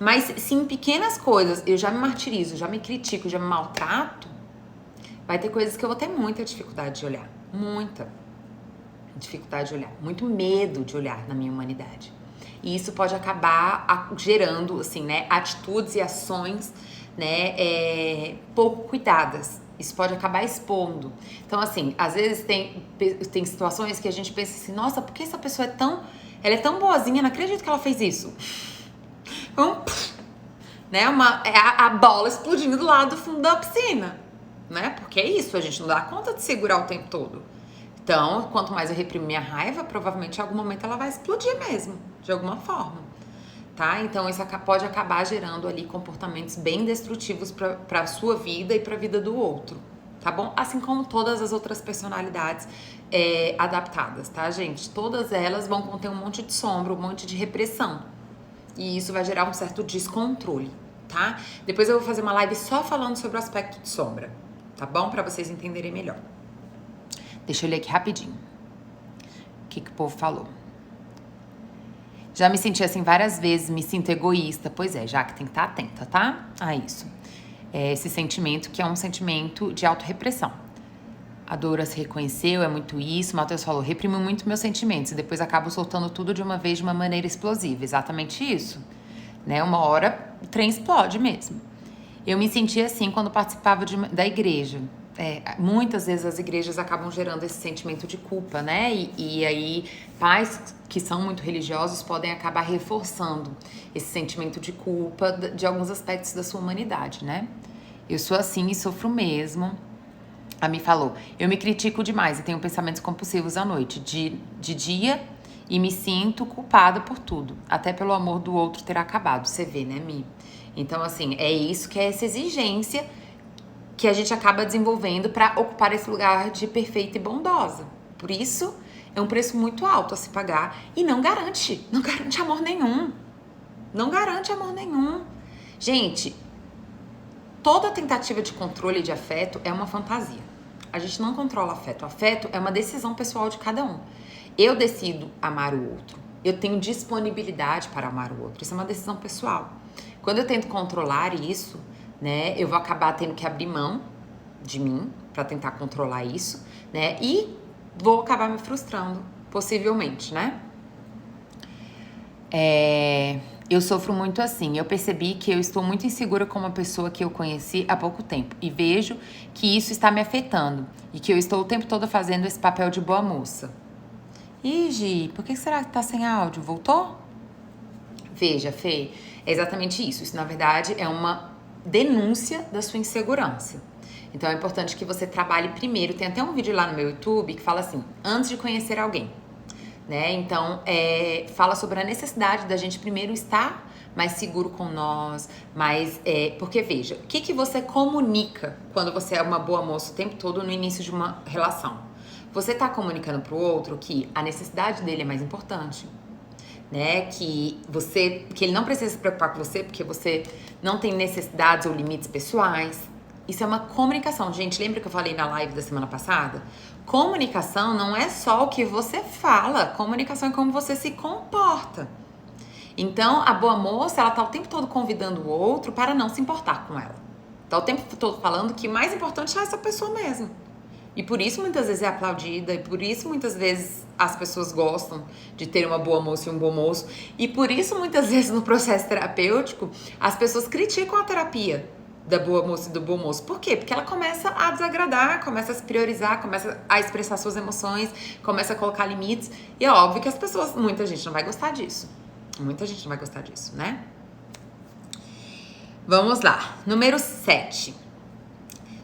Mas se em pequenas coisas eu já me martirizo, já me critico, já me maltrato, vai ter coisas que eu vou ter muita dificuldade de olhar. Muita dificuldade de olhar. Muito medo de olhar na minha humanidade. E isso pode acabar gerando, assim, né, atitudes e ações, né, pouco cuidadas. Isso pode acabar expondo. Então, assim, às vezes tem situações que a gente pensa assim, nossa, por que essa pessoa ela é tão boazinha, não acredito que ela fez isso. Né, a bola explodindo do lado do fundo da piscina, né? Porque é isso, a gente não dá conta de segurar o tempo todo. Então, quanto mais eu reprimo minha raiva, provavelmente em algum momento ela vai explodir mesmo, de alguma forma, tá? Então, isso pode acabar gerando ali comportamentos bem destrutivos para a sua vida e para a vida do outro, tá bom? Assim como todas as outras personalidades adaptadas, tá, gente? Todas elas vão conter um monte de sombra, um monte de repressão. E isso vai gerar um certo descontrole, tá? Depois eu vou fazer uma live só falando sobre o aspecto de sombra, tá bom? Pra vocês entenderem melhor. Deixa eu ler aqui rapidinho. O que o povo falou? Já me senti assim várias vezes, me sinto egoísta. Pois é, já que tem que estar atenta, tá? A isso. Esse sentimento que é um sentimento de autorrepressão. A Dora se reconheceu, é muito isso. Matheus falou, reprimo muito meus sentimentos e depois acabo soltando tudo de uma vez de uma maneira explosiva. Exatamente isso. Né? Uma hora o trem explode mesmo. Eu me sentia assim quando participava da igreja. Muitas vezes as igrejas acabam gerando esse sentimento de culpa, né? E aí pais que são muito religiosos podem acabar reforçando esse sentimento de culpa de alguns aspectos da sua humanidade, né? Eu sou assim e sofro mesmo. A Mi falou, eu me critico demais e tenho pensamentos compulsivos à noite, de dia, e me sinto culpada por tudo, até pelo amor do outro ter acabado. Você vê, né, Mi? Então, assim, é isso que é essa exigência que a gente acaba desenvolvendo para ocupar esse lugar de perfeita e bondosa. Por isso, é um preço muito alto a se pagar e não garante amor nenhum. Não garante amor nenhum. Gente, Toda tentativa de controle de afeto é uma fantasia. A gente não controla afeto. Afeto é uma decisão pessoal de cada um. Eu decido amar o outro. Eu tenho disponibilidade para amar o outro. Isso é uma decisão pessoal. Quando eu tento controlar isso, né, eu vou acabar tendo que abrir mão de mim para tentar controlar isso, né? E vou acabar me frustrando, possivelmente, né? Eu sofro muito assim. Eu percebi que eu estou muito insegura com uma pessoa que eu conheci há pouco tempo e vejo que isso está me afetando e que eu estou o tempo todo fazendo esse papel de boa moça. Ih, Gi, por que será que tá sem áudio? Voltou? Veja, Fê, é exatamente isso. Isso, na verdade, é uma denúncia da sua insegurança. Então, é importante que você trabalhe primeiro. Tem até um vídeo lá no meu YouTube que fala assim, antes de conhecer alguém. Né? Então, fala sobre a necessidade da gente primeiro estar mais seguro com nós, porque veja, o que você comunica quando você é uma boa moça o tempo todo no início de uma relação? Você tá comunicando pro outro que a necessidade dele é mais importante, né? Que ele não precisa se preocupar com você porque você não tem necessidades ou limites pessoais. Isso é uma comunicação. Gente, lembra que eu falei na live da semana passada? Comunicação não é só o que você fala, comunicação é como você se comporta. Então, a boa moça, ela tá o tempo todo convidando o outro para não se importar com ela. Tá o tempo todo falando que o mais importante é essa pessoa mesmo. E por isso muitas vezes é aplaudida, e por isso muitas vezes as pessoas gostam de ter uma boa moça e um bom moço. E por isso muitas vezes no processo terapêutico as pessoas criticam a terapia da boa moça e do bom moço. Por quê? Porque ela começa a desagradar, começa a se priorizar, começa a expressar suas emoções, começa a colocar limites. E é óbvio que as pessoas, muita gente não vai gostar disso. Muita gente não vai gostar disso, né? Vamos lá. Número 7.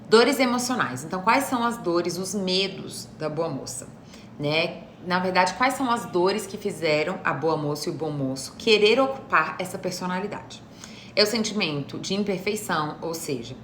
Dores emocionais. Então, quais são as dores, os medos da boa moça, né? Na verdade, quais são as dores que fizeram a boa moça e o bom moço querer ocupar essa personalidade? É o sentimento de imperfeição, ou seja,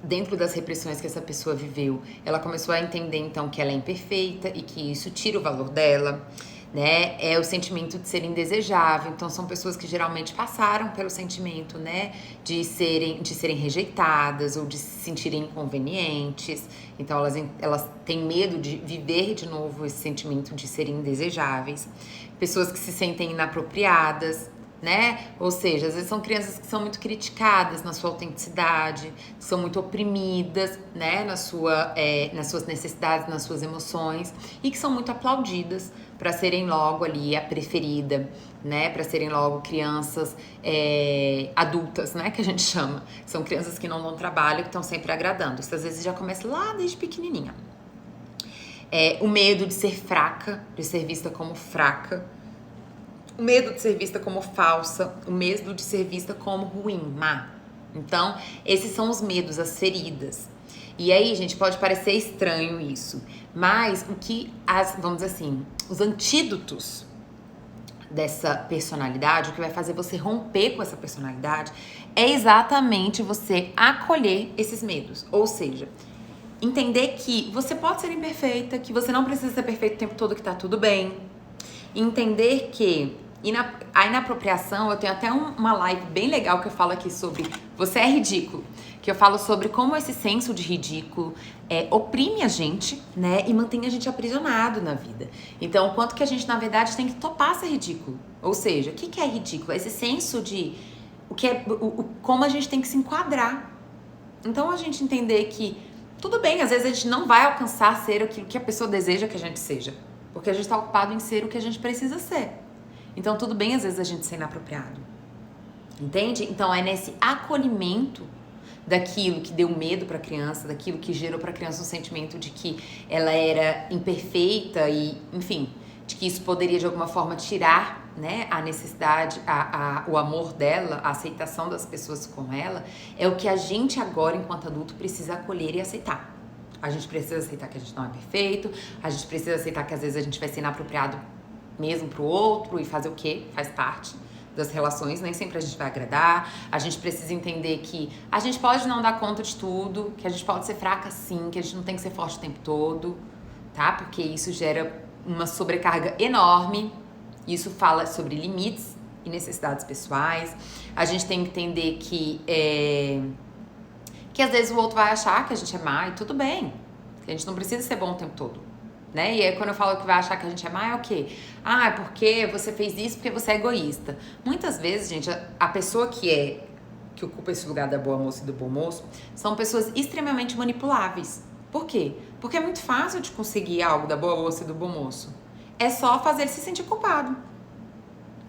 dentro das repressões que essa pessoa viveu, ela começou a entender, então, que ela é imperfeita e que isso tira o valor dela, né? É o sentimento de ser indesejável. Então, são pessoas que geralmente passaram pelo sentimento, né, de serem rejeitadas ou de se sentirem inconvenientes. Então, elas têm medo de viver de novo esse sentimento de serem indesejáveis. Pessoas que se sentem inapropriadas, né? Ou seja, às vezes são crianças que são muito criticadas na sua autenticidade, são muito oprimidas, né, nas suas necessidades, nas suas emoções, e que são muito aplaudidas para serem logo ali a preferida, né, para serem logo crianças adultas, né, que a gente chama. São crianças que não dão trabalho, que estão sempre agradando. Isso às vezes já começa lá desde pequenininha. O medo de ser fraca, de ser vista como fraca, o medo de ser vista como falsa, o medo de ser vista como ruim, má. Então, esses são os medos, as feridas. E aí, gente, pode parecer estranho isso, mas vamos dizer assim, os antídotos dessa personalidade, o que vai fazer você romper com essa personalidade, é exatamente você acolher esses medos. Ou seja, entender que você pode ser imperfeita, que você não precisa ser perfeito o tempo todo, que tá tudo bem. Entender que a inapropriação, eu tenho até uma live bem legal que eu falo aqui sobre você é ridículo, que eu falo sobre como esse senso de ridículo oprime a gente, né, e mantém a gente aprisionado na vida. Então, o quanto que a gente, na verdade, tem que topar ser ridículo. Ou seja, o que é ridículo? Esse senso de como a gente tem que se enquadrar. Então, a gente entender que tudo bem, às vezes a gente não vai alcançar ser aquilo que a pessoa deseja que a gente seja, porque a gente está ocupado em ser o que a gente precisa ser. Então, tudo bem, às vezes, a gente ser inapropriado. Entende? Então, é nesse acolhimento daquilo que deu medo para a criança, daquilo que gerou para a criança um sentimento de que ela era imperfeita e, enfim, de que isso poderia, de alguma forma, tirar, né, a necessidade, o amor dela, a aceitação das pessoas com ela, é o que a gente agora, enquanto adulto, precisa acolher e aceitar. A gente precisa aceitar que a gente não é perfeito, a gente precisa aceitar que, às vezes, a gente vai ser inapropriado mesmo pro outro e fazer o quê? Faz parte das relações, nem sempre a gente vai agradar. A gente precisa entender que a gente pode não dar conta de tudo, que a gente pode ser fraca sim, que a gente não tem que ser forte o tempo todo, tá? Porque isso gera uma sobrecarga enorme. Isso fala sobre limites e necessidades pessoais. A gente tem que entender que que às vezes o outro vai achar que a gente é má e tudo bem. A gente não precisa ser bom o tempo todo, né? E aí quando eu falo que vai achar que a gente é má, é o quê? Ah, é porque você fez isso porque você é egoísta. Muitas vezes, gente, a pessoa que ocupa esse lugar da boa moça e do bom moço são pessoas extremamente manipuláveis. Por quê? Porque é muito fácil de conseguir algo da boa moça e do bom moço. É só fazer ele se sentir culpado.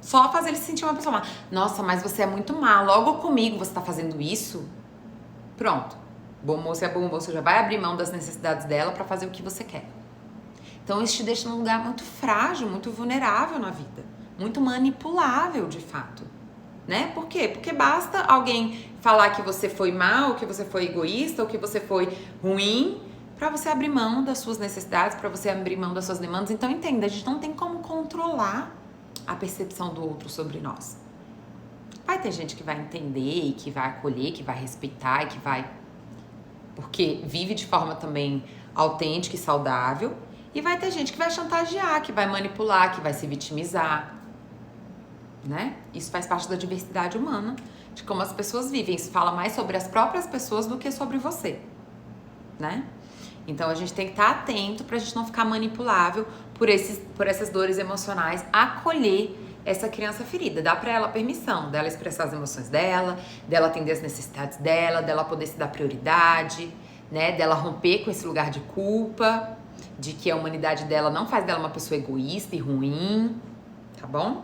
Só fazer ele se sentir uma pessoa má. Nossa, mas você é muito má. Logo comigo você tá fazendo isso? Pronto. Bom moço e a bom moça já vai abrir mão das necessidades dela pra fazer o que você quer. Então isso te deixa num lugar muito frágil, muito vulnerável na vida. Muito manipulável, de fato. Né? Por quê? Porque basta alguém falar que você foi mal, que você foi egoísta, ou que você foi ruim, pra você abrir mão das suas necessidades, pra você abrir mão das suas demandas. Então entenda, a gente não tem como controlar a percepção do outro sobre nós. Vai ter gente que vai entender, e que vai acolher, que vai respeitar, e que vai... porque vive de forma também autêntica e saudável. E vai ter gente que vai chantagear, que vai manipular, que vai se vitimizar. Né? Isso faz parte da diversidade humana, de como as pessoas vivem. Isso fala mais sobre as próprias pessoas do que sobre você, né? Então a gente tem que estar atento pra gente não ficar manipulável por essas dores emocionais, acolher essa criança ferida, dar pra ela permissão dela expressar as emoções dela atender as necessidades dela poder se dar prioridade, né? Dela romper com esse lugar de culpa, de que a humanidade dela não faz dela uma pessoa egoísta e ruim, tá bom?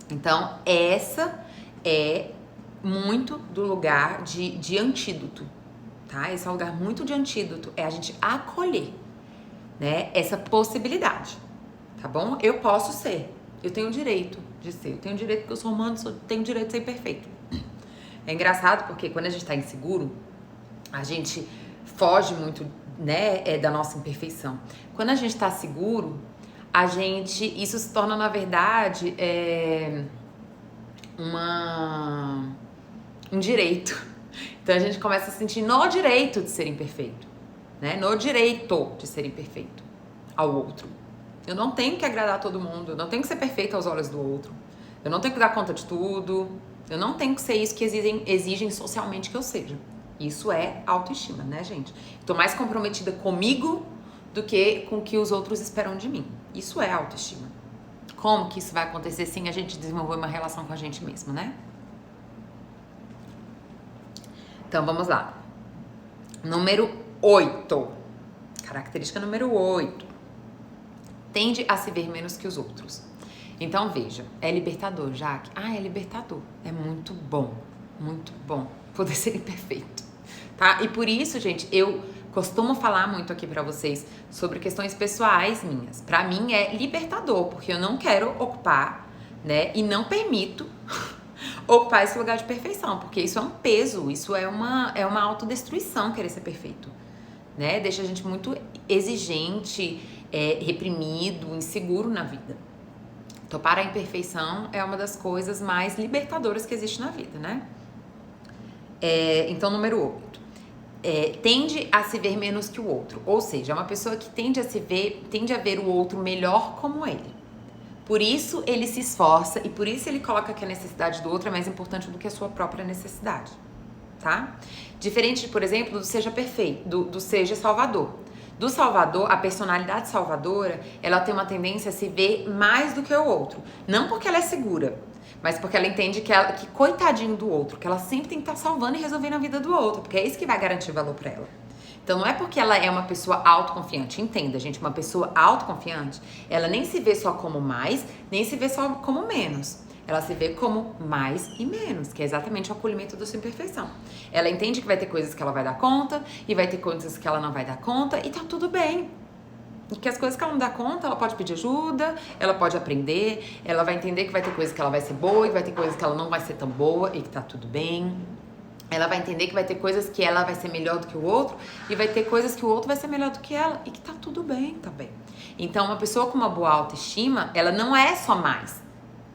Então, essa é muito do lugar de antídoto, tá? Esse é um lugar muito de antídoto, é a gente acolher, né? Essa possibilidade, tá bom? Eu posso ser, eu tenho o direito de ser, eu tenho o direito porque eu sou humano, tenho o direito de ser perfeito. É engraçado porque quando a gente tá inseguro, a gente foge muito, né, da nossa imperfeição. Quando a gente tá seguro, isso se torna, na verdade, um direito. Então a gente começa a se sentir no direito de ser imperfeito, né? No direito de ser imperfeito ao outro. Eu não tenho que agradar todo mundo, eu não tenho que ser perfeita aos olhos do outro, eu não tenho que dar conta de tudo, eu não tenho que ser isso que exigem socialmente que eu seja. Isso é autoestima, né, gente? Tô mais comprometida comigo do que com o que os outros esperam de mim. Isso é autoestima. Como que isso vai acontecer sem a gente desenvolver uma relação com a gente mesmo, né? Então, vamos lá. Número 8. Característica número 8. Tende a se ver menos que os outros. Então, veja, é libertador, Jaque. É libertador. É muito bom poder ser imperfeito, tá? E por isso, gente, eu costumo falar muito aqui pra vocês sobre questões pessoais minhas. Pra mim é libertador, porque eu não quero ocupar, né, e não permito ocupar esse lugar de perfeição, porque isso é um peso, isso é uma autodestruição querer ser perfeito, né? Deixa a gente muito exigente, reprimido, inseguro na vida. Topar a imperfeição é uma das coisas mais libertadoras que existe na vida, né? Então, número 8. Tende a se ver menos que o outro. Ou seja, é uma pessoa que tende a ver o outro melhor como ele. Por isso ele se esforça e por isso ele coloca que a necessidade do outro é mais importante do que a sua própria necessidade, tá? Diferente, por exemplo, do seja perfeito, do seja salvador. Do salvador, a personalidade salvadora, ela tem uma tendência a se ver mais do que o outro. Não porque ela é segura, mas porque ela entende que coitadinho do outro, que ela sempre tem que estar salvando e resolvendo a vida do outro, porque é isso que vai garantir valor pra ela. Então não é porque ela é uma pessoa autoconfiante, entenda, gente, uma pessoa autoconfiante, ela nem se vê só como mais, nem se vê só como menos. Ela se vê como mais e menos, que é exatamente o acolhimento da sua imperfeição. Ela entende que vai ter coisas que ela vai dar conta e vai ter coisas que ela não vai dar conta e tá tudo bem. E que as coisas que ela não dá conta, ela pode pedir ajuda, ela pode aprender, ela vai entender que vai ter coisas que ela vai ser boa e vai ter coisas que ela não vai ser tão boa e que tá tudo bem. Ela vai entender que vai ter coisas que ela vai ser melhor do que o outro e vai ter coisas que o outro vai ser melhor do que ela e que tá tudo bem também. Então, uma pessoa com uma boa autoestima, ela não é só mais.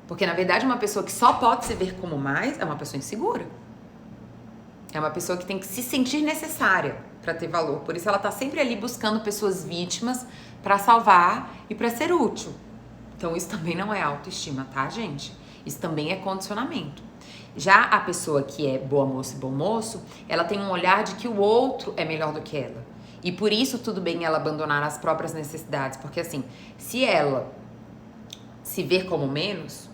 Porque, na verdade, uma pessoa que só pode se ver como mais é uma pessoa insegura. É uma pessoa que tem que se sentir necessária para ter valor. Por isso ela tá sempre ali buscando pessoas vítimas para salvar e para ser útil. Então, isso também não é autoestima, tá, gente? Isso também é condicionamento. Já a pessoa que é boa moça e bom moço, ela tem um olhar de que o outro é melhor do que ela. E por isso tudo bem ela abandonar as próprias necessidades, porque assim, se ela se ver como menos,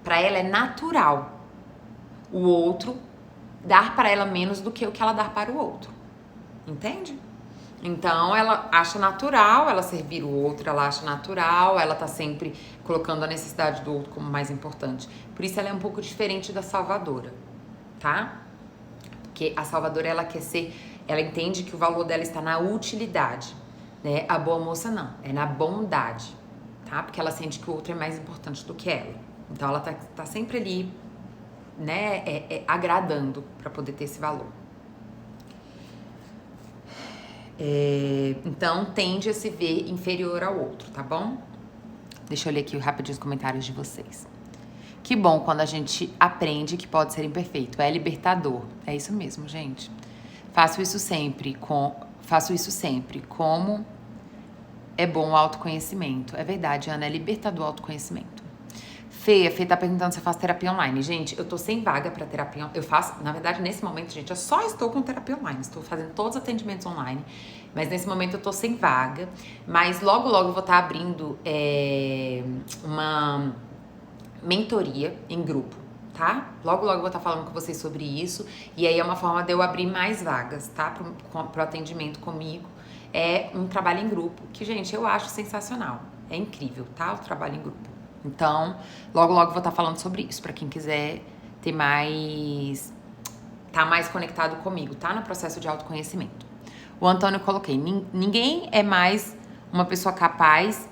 para ela é natural o outro dar para ela menos do que o que ela dá para o outro. Entende? Então, ela acha natural ela servir o outro, ela acha natural, ela tá sempre colocando a necessidade do outro como mais importante. Por isso ela é um pouco diferente da salvadora, tá? Porque a salvadora, ela quer ser, ela entende que o valor dela está na utilidade, né? A boa moça não, é na bondade, tá? Porque ela sente que o outro é mais importante do que ela. Então, ela tá sempre ali, né, agradando para poder ter esse valor. Então, tende a se ver inferior ao outro, tá bom? Deixa eu ler aqui rapidinho os comentários de vocês. Que bom quando a gente aprende que pode ser imperfeito. É libertador. É isso mesmo, gente. Faço isso sempre. Como é bom o autoconhecimento. É verdade, Ana. É libertador o autoconhecimento. Fê tá perguntando se eu faço terapia online. Gente, eu tô sem vaga pra terapia. Eu faço, na verdade, nesse momento, gente, eu só estou com terapia online. Estou fazendo todos os atendimentos online. Mas nesse momento eu tô sem vaga. Mas logo, logo eu vou estar abrindo uma mentoria em grupo, tá? Logo, logo eu vou estar falando com vocês sobre isso. E aí é uma forma de eu abrir mais vagas, tá? Pro atendimento comigo. É um trabalho em grupo, que, gente, eu acho sensacional. É incrível, tá? O trabalho em grupo. Então, logo, logo vou estar falando sobre isso, pra quem quiser ter mais... tá mais conectado comigo, tá? No processo de autoconhecimento. O Antônio coloquei, ninguém é mais uma pessoa capaz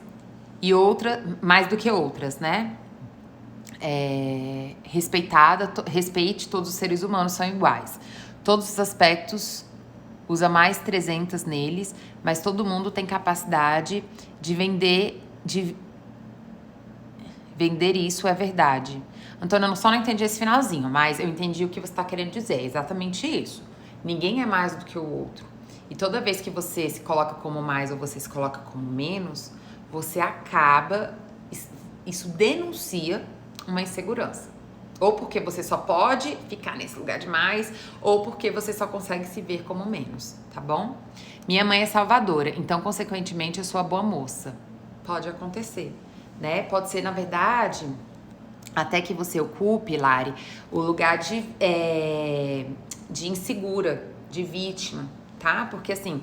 e outra, mais do que outras, né? Respeite, todos os seres humanos são iguais. Todos os aspectos, usa mais 300 neles, mas todo mundo tem capacidade de vender isso, é verdade. Antônio, eu só não entendi esse finalzinho, mas eu entendi o que você está querendo dizer, é exatamente isso. Ninguém é mais do que o outro. E toda vez que você se coloca como mais ou você se coloca como menos, você acaba... Isso denuncia uma insegurança. Ou porque você só pode ficar nesse lugar de mais, ou porque você só consegue se ver como menos, tá bom? Minha mãe é salvadora, então, consequentemente, eu sou a boa moça. Pode acontecer, né? Pode ser, na verdade, até que você ocupe, Lari, o lugar de insegura, de vítima, tá? Porque, assim,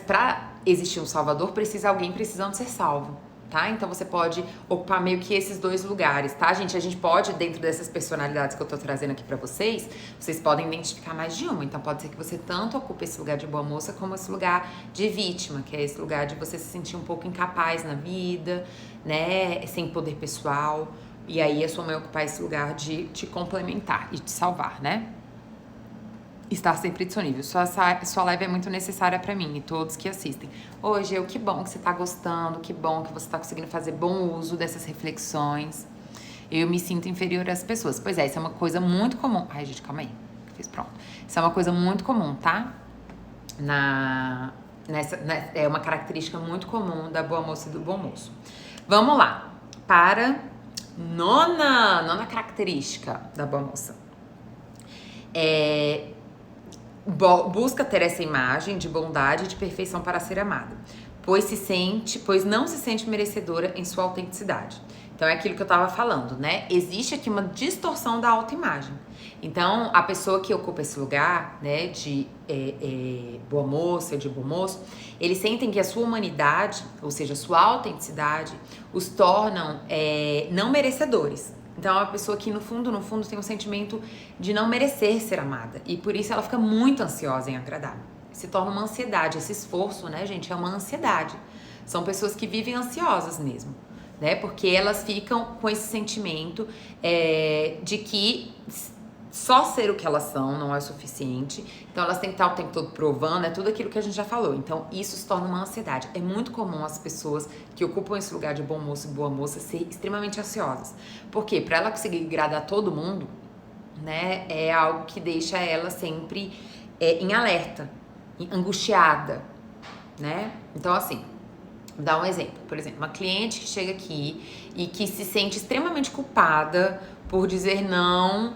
pra existir um salvador, precisa alguém precisando ser salvo, tá? Então, você pode ocupar meio que esses dois lugares, tá, gente? A gente pode, dentro dessas personalidades que eu tô trazendo aqui pra vocês, vocês podem identificar mais de uma. Então, pode ser que você tanto ocupe esse lugar de boa moça, como esse lugar de vítima, que é esse lugar de você se sentir um pouco incapaz na vida, né? Sem poder pessoal. E aí, a sua mãe ocupar esse lugar de te complementar e te salvar, né? Estar sempre disponível. Sua live é muito necessária pra mim e todos que assistem. Hoje, que bom que você tá gostando, que bom que você tá conseguindo fazer bom uso dessas reflexões. Eu me sinto inferior às pessoas. Pois é, isso é uma coisa muito comum. Ai, gente, calma aí. Fiz pronto. Isso é uma coisa muito comum, tá? É uma característica muito comum da boa moça e do bom moço. Vamos lá. Para nona característica da boa moça. Busca ter essa imagem de bondade e de perfeição para ser amada, pois não se sente merecedora em sua autenticidade. Então é aquilo que eu tava falando, né? Existe aqui uma distorção da autoimagem. Então a pessoa que ocupa esse lugar, né, de boa moça, de bom moço, eles sentem que a sua humanidade, ou seja, a sua autenticidade, os tornam não merecedores. Então, é uma pessoa que, no fundo, tem um sentimento de não merecer ser amada. E por isso ela fica muito ansiosa em agradar. Se torna uma ansiedade. Esse esforço, né, gente, é uma ansiedade. São pessoas que vivem ansiosas mesmo, né? Porque elas ficam com esse sentimento de que só ser o que elas são não é o suficiente. Então, elas têm que estar o tempo todo provando, é tudo aquilo que a gente já falou. Então, isso se torna uma ansiedade. É muito comum as pessoas que ocupam esse lugar de bom moço e boa moça ser extremamente ansiosas. Por quê? Pra ela conseguir agradar todo mundo, né, é algo que deixa ela sempre em alerta, angustiada, né? Então, assim, vou dar um exemplo. Por exemplo, uma cliente que chega aqui e que se sente extremamente culpada por dizer não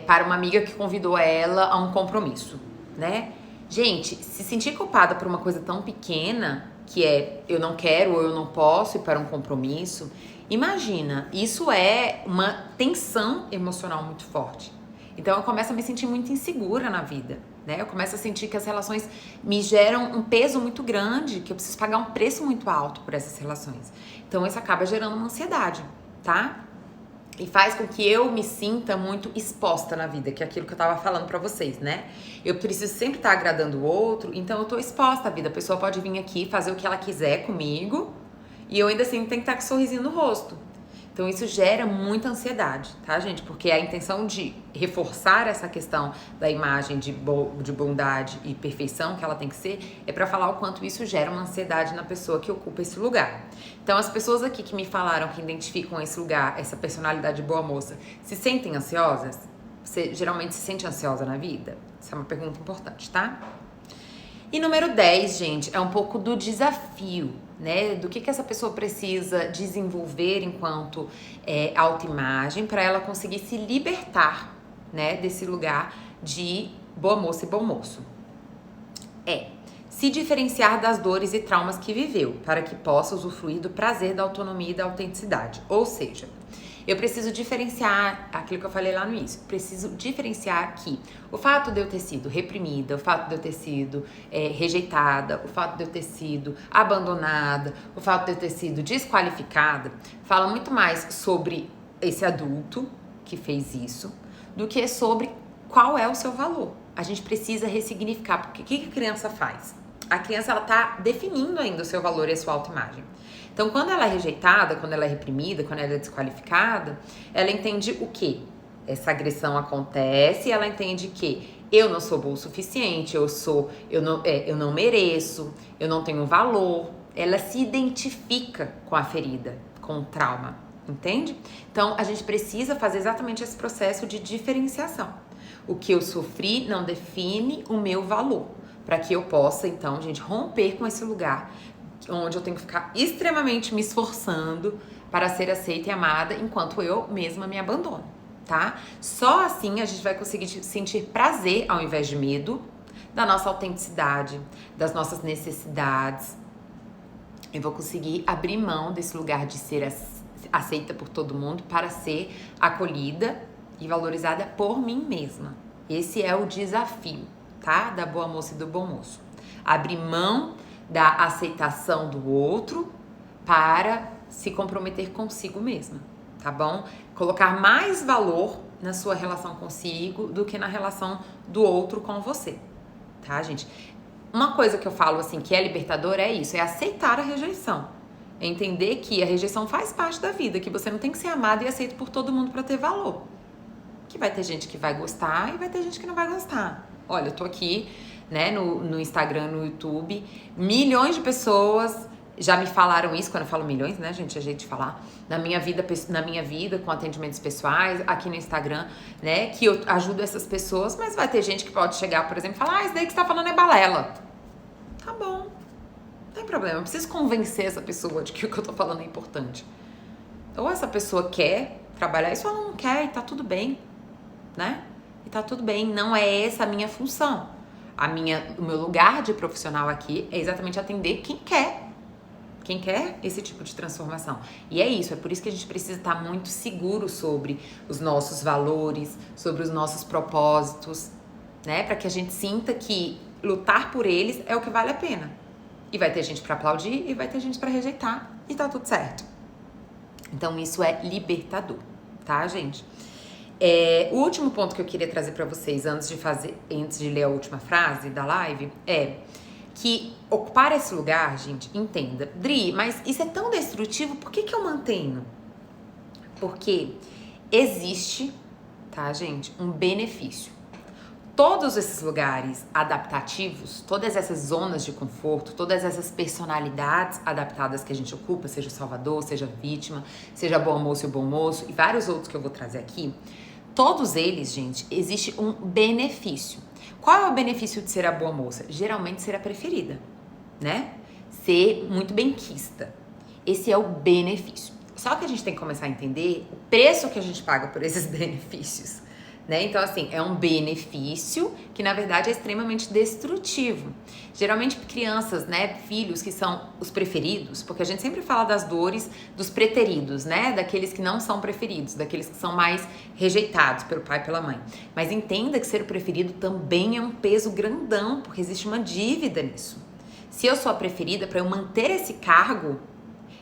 para uma amiga que convidou ela a um compromisso, né? Gente, se sentir culpada por uma coisa tão pequena, que é eu não quero ou eu não posso ir para um compromisso, imagina, isso é uma tensão emocional muito forte. Então eu começo a me sentir muito insegura na vida, né? Eu começo a sentir que as relações me geram um peso muito grande, que eu preciso pagar um preço muito alto por essas relações. Então isso acaba gerando uma ansiedade, tá? E faz com que eu me sinta muito exposta na vida, que é aquilo que eu tava falando pra vocês, né? Eu preciso sempre estar agradando o outro, então eu tô exposta à vida. A pessoa pode vir aqui fazer o que ela quiser comigo e eu ainda assim tenho que estar com um sorrisinho no rosto. Então isso gera muita ansiedade, tá, gente? Porque a intenção de reforçar essa questão da imagem de bondade e perfeição que ela tem que ser é pra falar o quanto isso gera uma ansiedade na pessoa que ocupa esse lugar. Então as pessoas aqui que me falaram que identificam esse lugar, essa personalidade boa moça, se sentem ansiosas? Você geralmente se sente ansiosa na vida? Essa é uma pergunta importante, tá? E número 10, gente, é um pouco do desafio, né? Do que essa pessoa precisa desenvolver enquanto autoimagem para ela conseguir se libertar, né, desse lugar de boa moça e bom moço. Se diferenciar das dores e traumas que viveu, para que possa usufruir do prazer da autonomia e da autenticidade. Ou seja, eu preciso diferenciar aquilo que eu falei lá no início. Preciso diferenciar que o fato de eu ter sido reprimida, o fato de eu ter sido rejeitada, o fato de eu ter sido abandonada, o fato de eu ter sido desqualificada, fala muito mais sobre esse adulto que fez isso do que sobre qual é o seu valor. A gente precisa ressignificar, porque o que a criança faz? A criança, ela tá definindo ainda o seu valor e a sua autoimagem. Então, quando ela é rejeitada, quando ela é reprimida, quando ela é desqualificada, ela entende o quê? Essa agressão acontece e ela entende que eu não sou boa o suficiente, eu não mereço, eu não tenho valor. Ela se identifica com a ferida, com o trauma, entende? Então, a gente precisa fazer exatamente esse processo de diferenciação. O que eu sofri não define o meu valor, para que eu possa, então, gente, romper com esse lugar onde eu tenho que ficar extremamente me esforçando para ser aceita e amada enquanto eu mesma me abandono, tá? Só assim a gente vai conseguir sentir prazer ao invés de medo da nossa autenticidade, das nossas necessidades. Eu vou conseguir abrir mão desse lugar de ser aceita por todo mundo para ser acolhida e valorizada por mim mesma. Esse é o desafio, tá? Da boa moça e do bom moço. Abrir mão da aceitação do outro para se comprometer consigo mesma, tá bom? Colocar mais valor na sua relação consigo do que na relação do outro com você, tá, gente? Uma coisa que eu falo assim que é libertador é isso, é aceitar a rejeição. É entender que a rejeição faz parte da vida, que você não tem que ser amado e aceito por todo mundo para ter valor. Que vai ter gente que vai gostar e vai ter gente que não vai gostar. Olha, eu tô aqui, né, no Instagram, no YouTube, milhões de pessoas já me falaram isso. Quando eu falo milhões, né, gente, é jeito de falar, na minha vida com atendimentos pessoais, aqui no Instagram, né, que eu ajudo essas pessoas, mas vai ter gente que pode chegar, por exemplo, e falar, isso daí que você tá falando é balela. Tá bom, não tem problema, eu preciso convencer essa pessoa de que o que eu tô falando é importante. Ou essa pessoa quer trabalhar isso, ou ela não quer, e tá tudo bem, né? E tá tudo bem, não é essa a minha função. O meu lugar de profissional aqui é exatamente atender quem quer esse tipo de transformação. E é isso, é por isso que a gente precisa estar muito seguro sobre os nossos valores, sobre os nossos propósitos, né? Para que a gente sinta que lutar por eles é o que vale a pena. E vai ter gente para aplaudir e vai ter gente para rejeitar e tá tudo certo. Então isso é libertador, tá, gente? O último ponto que eu queria trazer pra vocês antes de ler a última frase da live é que ocupar esse lugar, gente, entenda, Dri, mas isso é tão destrutivo, por que eu mantenho? Porque existe, tá, gente, um benefício. Todos esses lugares adaptativos, todas essas zonas de conforto, todas essas personalidades adaptadas que a gente ocupa, seja o salvador, seja a vítima, seja bom moço e o bom moço e vários outros que eu vou trazer aqui, todos eles, gente, existe um benefício. Qual é o benefício de ser a boa moça? Geralmente ser a preferida, né? Ser muito benquista. Esse é o benefício. Só que a gente tem que começar a entender o preço que a gente paga por esses benefícios. né? Então, assim, é um benefício que, na verdade, é extremamente destrutivo. Geralmente, crianças, né, filhos que são os preferidos, porque a gente sempre fala das dores dos preteridos, né? Daqueles que não são preferidos, daqueles que são mais rejeitados pelo pai e pela mãe. Mas entenda que ser o preferido também é um peso grandão, porque existe uma dívida nisso. Se eu sou a preferida, para eu manter esse cargo,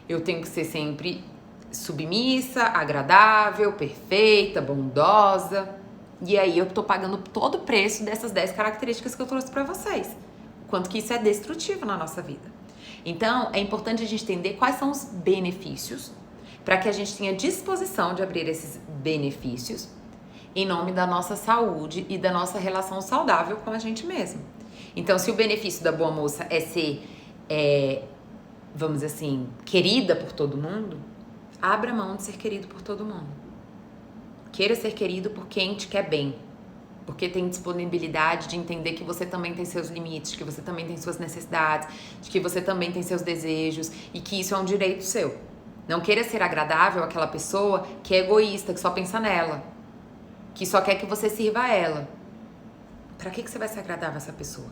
eu tenho que ser sempre submissa, agradável, perfeita, bondosa. E aí eu tô pagando todo o preço dessas 10 características que eu trouxe pra vocês. O quanto que isso é destrutivo na nossa vida. Então, é importante a gente entender quais são os benefícios para que a gente tenha disposição de abrir esses benefícios em nome da nossa saúde e da nossa relação saudável com a gente mesmo. Então, se o benefício da boa moça é ser, vamos dizer assim, querida por todo mundo, abra mão de ser querido por todo mundo. Queira ser querido por quem te quer bem, porque tem disponibilidade de entender que você também tem seus limites, que você também tem suas necessidades, de que você também tem seus desejos e que isso é um direito seu. Não queira ser agradável àquela pessoa que é egoísta, que só pensa nela, que só quer que você sirva a ela. Pra que você vai ser agradável a essa pessoa?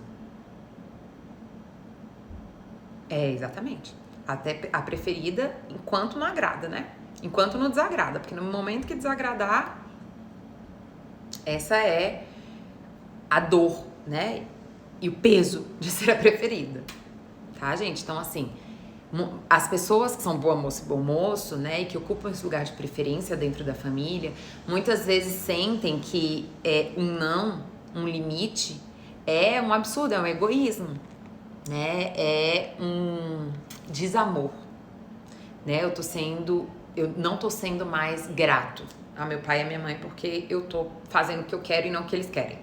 Exatamente. Até a preferida enquanto não agrada, né? Enquanto não desagrada, porque no momento que desagradar, essa é a dor, né? E o peso de ser a preferida, tá, gente? Então, assim, as pessoas que são boa moça e bom moço, né, e que ocupam esse lugar de preferência dentro da família, muitas vezes sentem que um não, um limite, é um absurdo, é um egoísmo, né? É um desamor, né? Eu não tô sendo mais grato a meu pai e a minha mãe porque eu tô fazendo o que eu quero e não o que eles querem.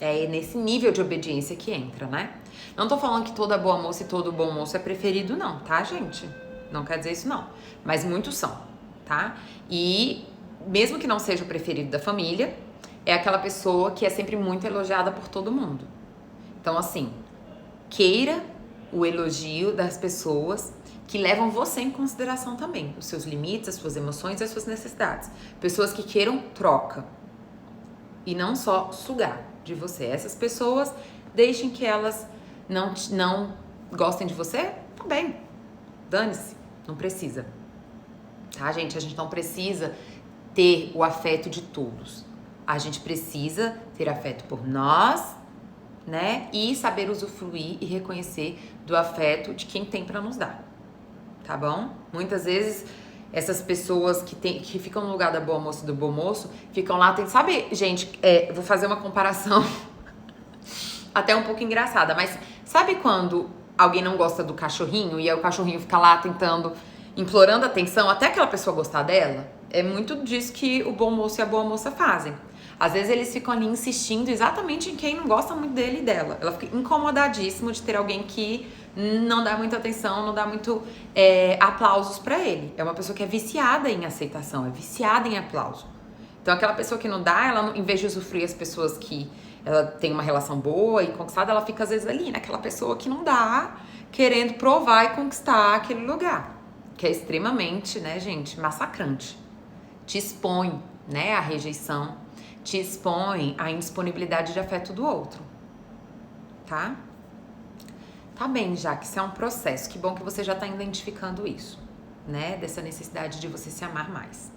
É nesse nível de obediência que entra, né? Não tô falando que toda boa moça e todo bom moço é preferido, não, tá, gente? Não quer dizer isso, não. Mas muitos são, tá? E mesmo que não seja o preferido da família, é aquela pessoa que é sempre muito elogiada por todo mundo. Então, assim, queira o elogio das pessoas que levam você em consideração também, os seus limites, as suas emoções e as suas necessidades. Pessoas que queiram troca e não só sugar de você. Essas pessoas, deixem que elas não gostem de você, tá bem, dane-se, não precisa. Tá, gente? A gente não precisa ter o afeto de todos. A gente precisa ter afeto por nós, né? E saber usufruir e reconhecer do afeto de quem tem pra nos dar. Tá bom? Muitas vezes essas pessoas que ficam no lugar da boa moça e do bom moço ficam lá, sabe, gente, vou fazer uma comparação até um pouco engraçada, mas sabe quando alguém não gosta do cachorrinho e aí o cachorrinho fica lá tentando, implorando atenção até aquela pessoa gostar dela? É muito disso que o bom moço e a boa moça fazem. Às vezes eles ficam ali insistindo exatamente em quem não gosta muito dele e dela. Ela fica incomodadíssima de ter alguém que não dá muita atenção, não dá muito aplausos pra ele. É uma pessoa que é viciada em aceitação, é viciada em aplauso. Então aquela pessoa que não dá, ela, em vez de usufruir as pessoas que ela tem uma relação boa e conquistada, ela fica às vezes ali naquela pessoa que não dá, querendo provar e conquistar aquele lugar. Que é extremamente, né, gente, massacrante. Te expõe, né, à rejeição, te expõe à indisponibilidade de afeto do outro, tá? Tá bem, já que isso é um processo, que bom que você já tá identificando isso, né, dessa necessidade de você se amar mais.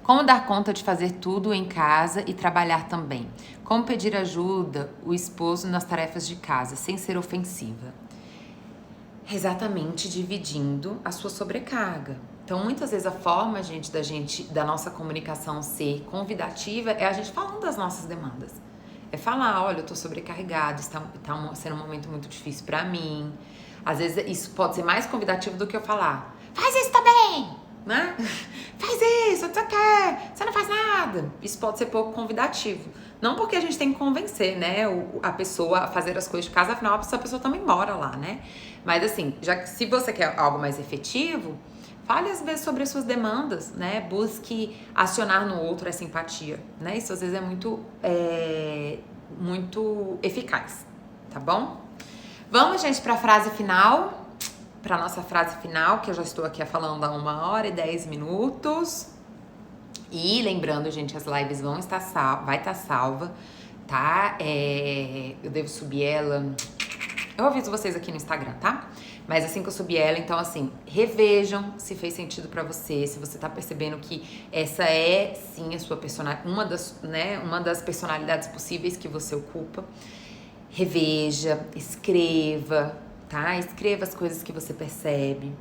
Como dar conta de fazer tudo em casa e trabalhar também? Como pedir ajuda o esposo nas tarefas de casa, sem ser ofensiva? Exatamente dividindo a sua sobrecarga. Então, muitas vezes a forma, gente, da nossa comunicação ser convidativa é a gente falando das nossas demandas. É falar, olha, eu tô sobrecarregada, está sendo um momento muito difícil pra mim. Às vezes isso pode ser mais convidativo do que eu falar, faz isso também, né? Faz isso, você quer, você não faz nada. Isso pode ser pouco convidativo. Não porque a gente tem que convencer, né, a pessoa a fazer as coisas de casa, afinal a pessoa também mora lá, né? Mas assim, já que se você quer algo mais efetivo, fale às vezes sobre as suas demandas, né? Busque acionar no outro essa empatia, né? Isso às vezes é muito eficaz, tá bom? Vamos, gente, para a frase final, para nossa frase final, que eu já estou aqui falando há 1h e 10 minutos. E lembrando, gente, as lives vão estar vai estar salva, tá? Eu devo subir ela. Eu aviso vocês aqui no Instagram, tá? Mas assim que eu subir ela, então assim, revejam se fez sentido pra você, se você tá percebendo que essa é sim a sua personalidade, uma das personalidades possíveis que você ocupa. Reveja, escreva, tá? Escreva as coisas que você percebe,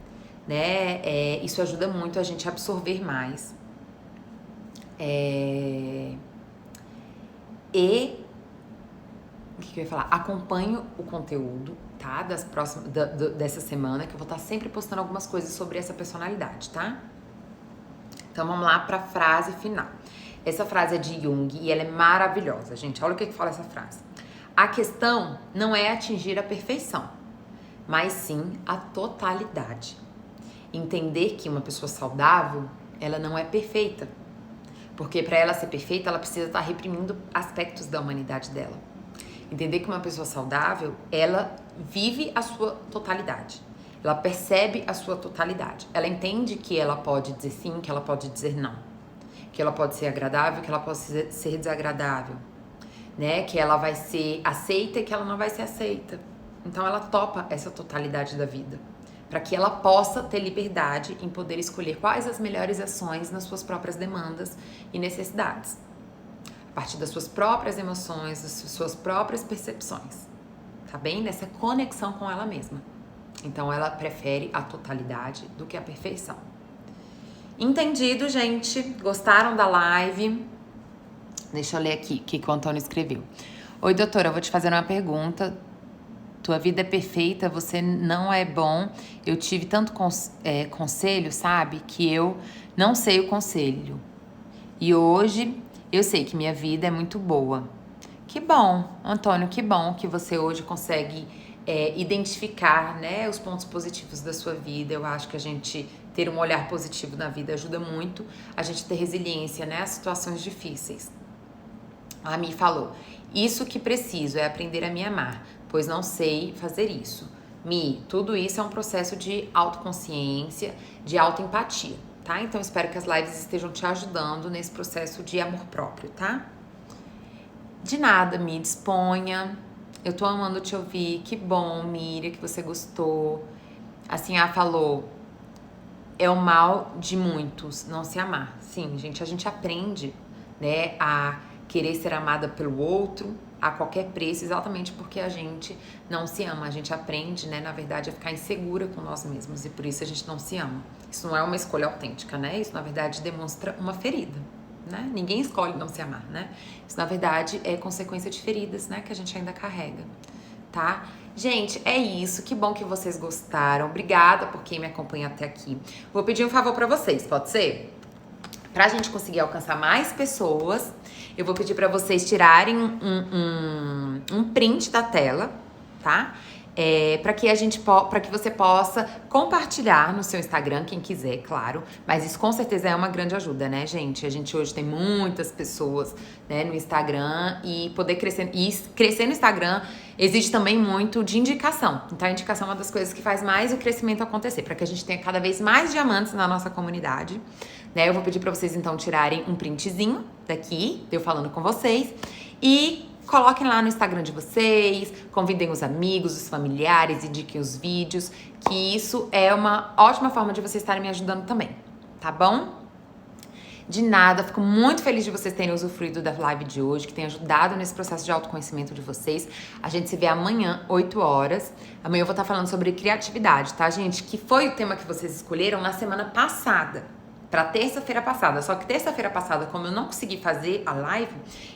né? Isso ajuda muito a gente a absorver mais. E o que eu ia falar? Acompanhe o conteúdo, tá? Dessa semana, que eu vou estar sempre postando algumas coisas sobre essa personalidade, tá? Então vamos lá para a frase final. Essa frase é de Jung e ela é maravilhosa, gente. Olha o que fala essa frase. A questão não é atingir a perfeição, mas sim a totalidade. Entender que uma pessoa saudável, ela não é perfeita. Porque para ela ser perfeita, ela precisa estar reprimindo aspectos da humanidade dela. Entender que uma pessoa saudável, ela vive a sua totalidade. Ela percebe a sua totalidade. Ela entende que ela pode dizer sim, que ela pode dizer não. Que ela pode ser agradável, que ela pode ser desagradável. Né? Que ela vai ser aceita e que ela não vai ser aceita. Então ela topa essa totalidade da vida. Para que ela possa ter liberdade em poder escolher quais as melhores ações nas suas próprias demandas e necessidades. A partir das suas próprias emoções, das suas próprias percepções. Tá bem? Nessa conexão com ela mesma. Então ela prefere a totalidade do que a perfeição. Entendido, gente? Gostaram da live? Deixa eu ler aqui o que o Antônio escreveu. Oi, doutora, eu vou te fazer uma pergunta. Tua vida é perfeita, você não é bom. Eu tive tanto conselho, sabe? Que eu não sei o conselho. E hoje eu sei que minha vida é muito boa. Que bom, Antônio, que bom que você hoje consegue identificar, né, os pontos positivos da sua vida. Eu acho que a gente ter um olhar positivo na vida ajuda muito a gente ter resiliência, né, às situações difíceis. A Mi falou, isso que preciso é aprender a me amar, pois não sei fazer isso. Mi, tudo isso é um processo de autoconsciência, de autoempatia, tá? Então espero que as lives estejam te ajudando nesse processo de amor próprio, tá? De nada, Mi, disponha. Eu tô amando te ouvir. Que bom, Miriam, que você gostou. Assim, a falou, é o mal de muitos não se amar. Sim, gente, a gente aprende, né, a querer ser amada pelo outro a qualquer preço, exatamente porque a gente não se ama. A gente aprende, né, na verdade, a ficar insegura com nós mesmos e por isso a gente não se ama. Isso não é uma escolha autêntica, né? Isso, na verdade, demonstra uma ferida, né? Ninguém escolhe não se amar, né? Isso, na verdade, é consequência de feridas, né, que a gente ainda carrega, tá? Gente, é isso. Que bom que vocês gostaram. Obrigada por quem me acompanha até aqui. Vou pedir um favor pra vocês, pode ser? Pra gente conseguir alcançar mais pessoas, eu vou pedir pra vocês tirarem um print da tela, tá? Para que você possa compartilhar no seu Instagram, quem quiser, claro. Mas isso com certeza é uma grande ajuda, né, gente? A gente hoje tem muitas pessoas, né, no Instagram e poder crescer. E crescer no Instagram exige também muito de indicação. Então a indicação é uma das coisas que faz mais o crescimento acontecer, para que a gente tenha cada vez mais diamantes na nossa comunidade. Né? Eu vou pedir para vocês então tirarem um printzinho daqui, eu falando com vocês, e coloquem lá no Instagram de vocês, convidem os amigos, os familiares, indiquem os vídeos, que isso é uma ótima forma de vocês estarem me ajudando também, tá bom? De nada, fico muito feliz de vocês terem usufruído da live de hoje, que tenha ajudado nesse processo de autoconhecimento de vocês. A gente se vê amanhã, 8 horas. Amanhã eu vou estar falando sobre criatividade, tá, gente? Que foi o tema que vocês escolheram na semana passada. Pra terça-feira passada, só que terça-feira passada, como eu não consegui fazer a live,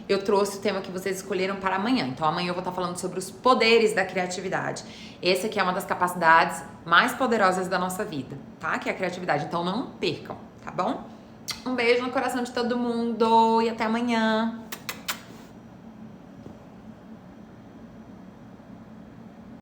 eu trouxe o tema que vocês escolheram para amanhã. Então amanhã eu vou estar falando sobre os poderes da criatividade. Esse aqui é uma das capacidades mais poderosas da nossa vida, tá? Que é a criatividade, então não percam, tá bom? Um beijo no coração de todo mundo e até amanhã!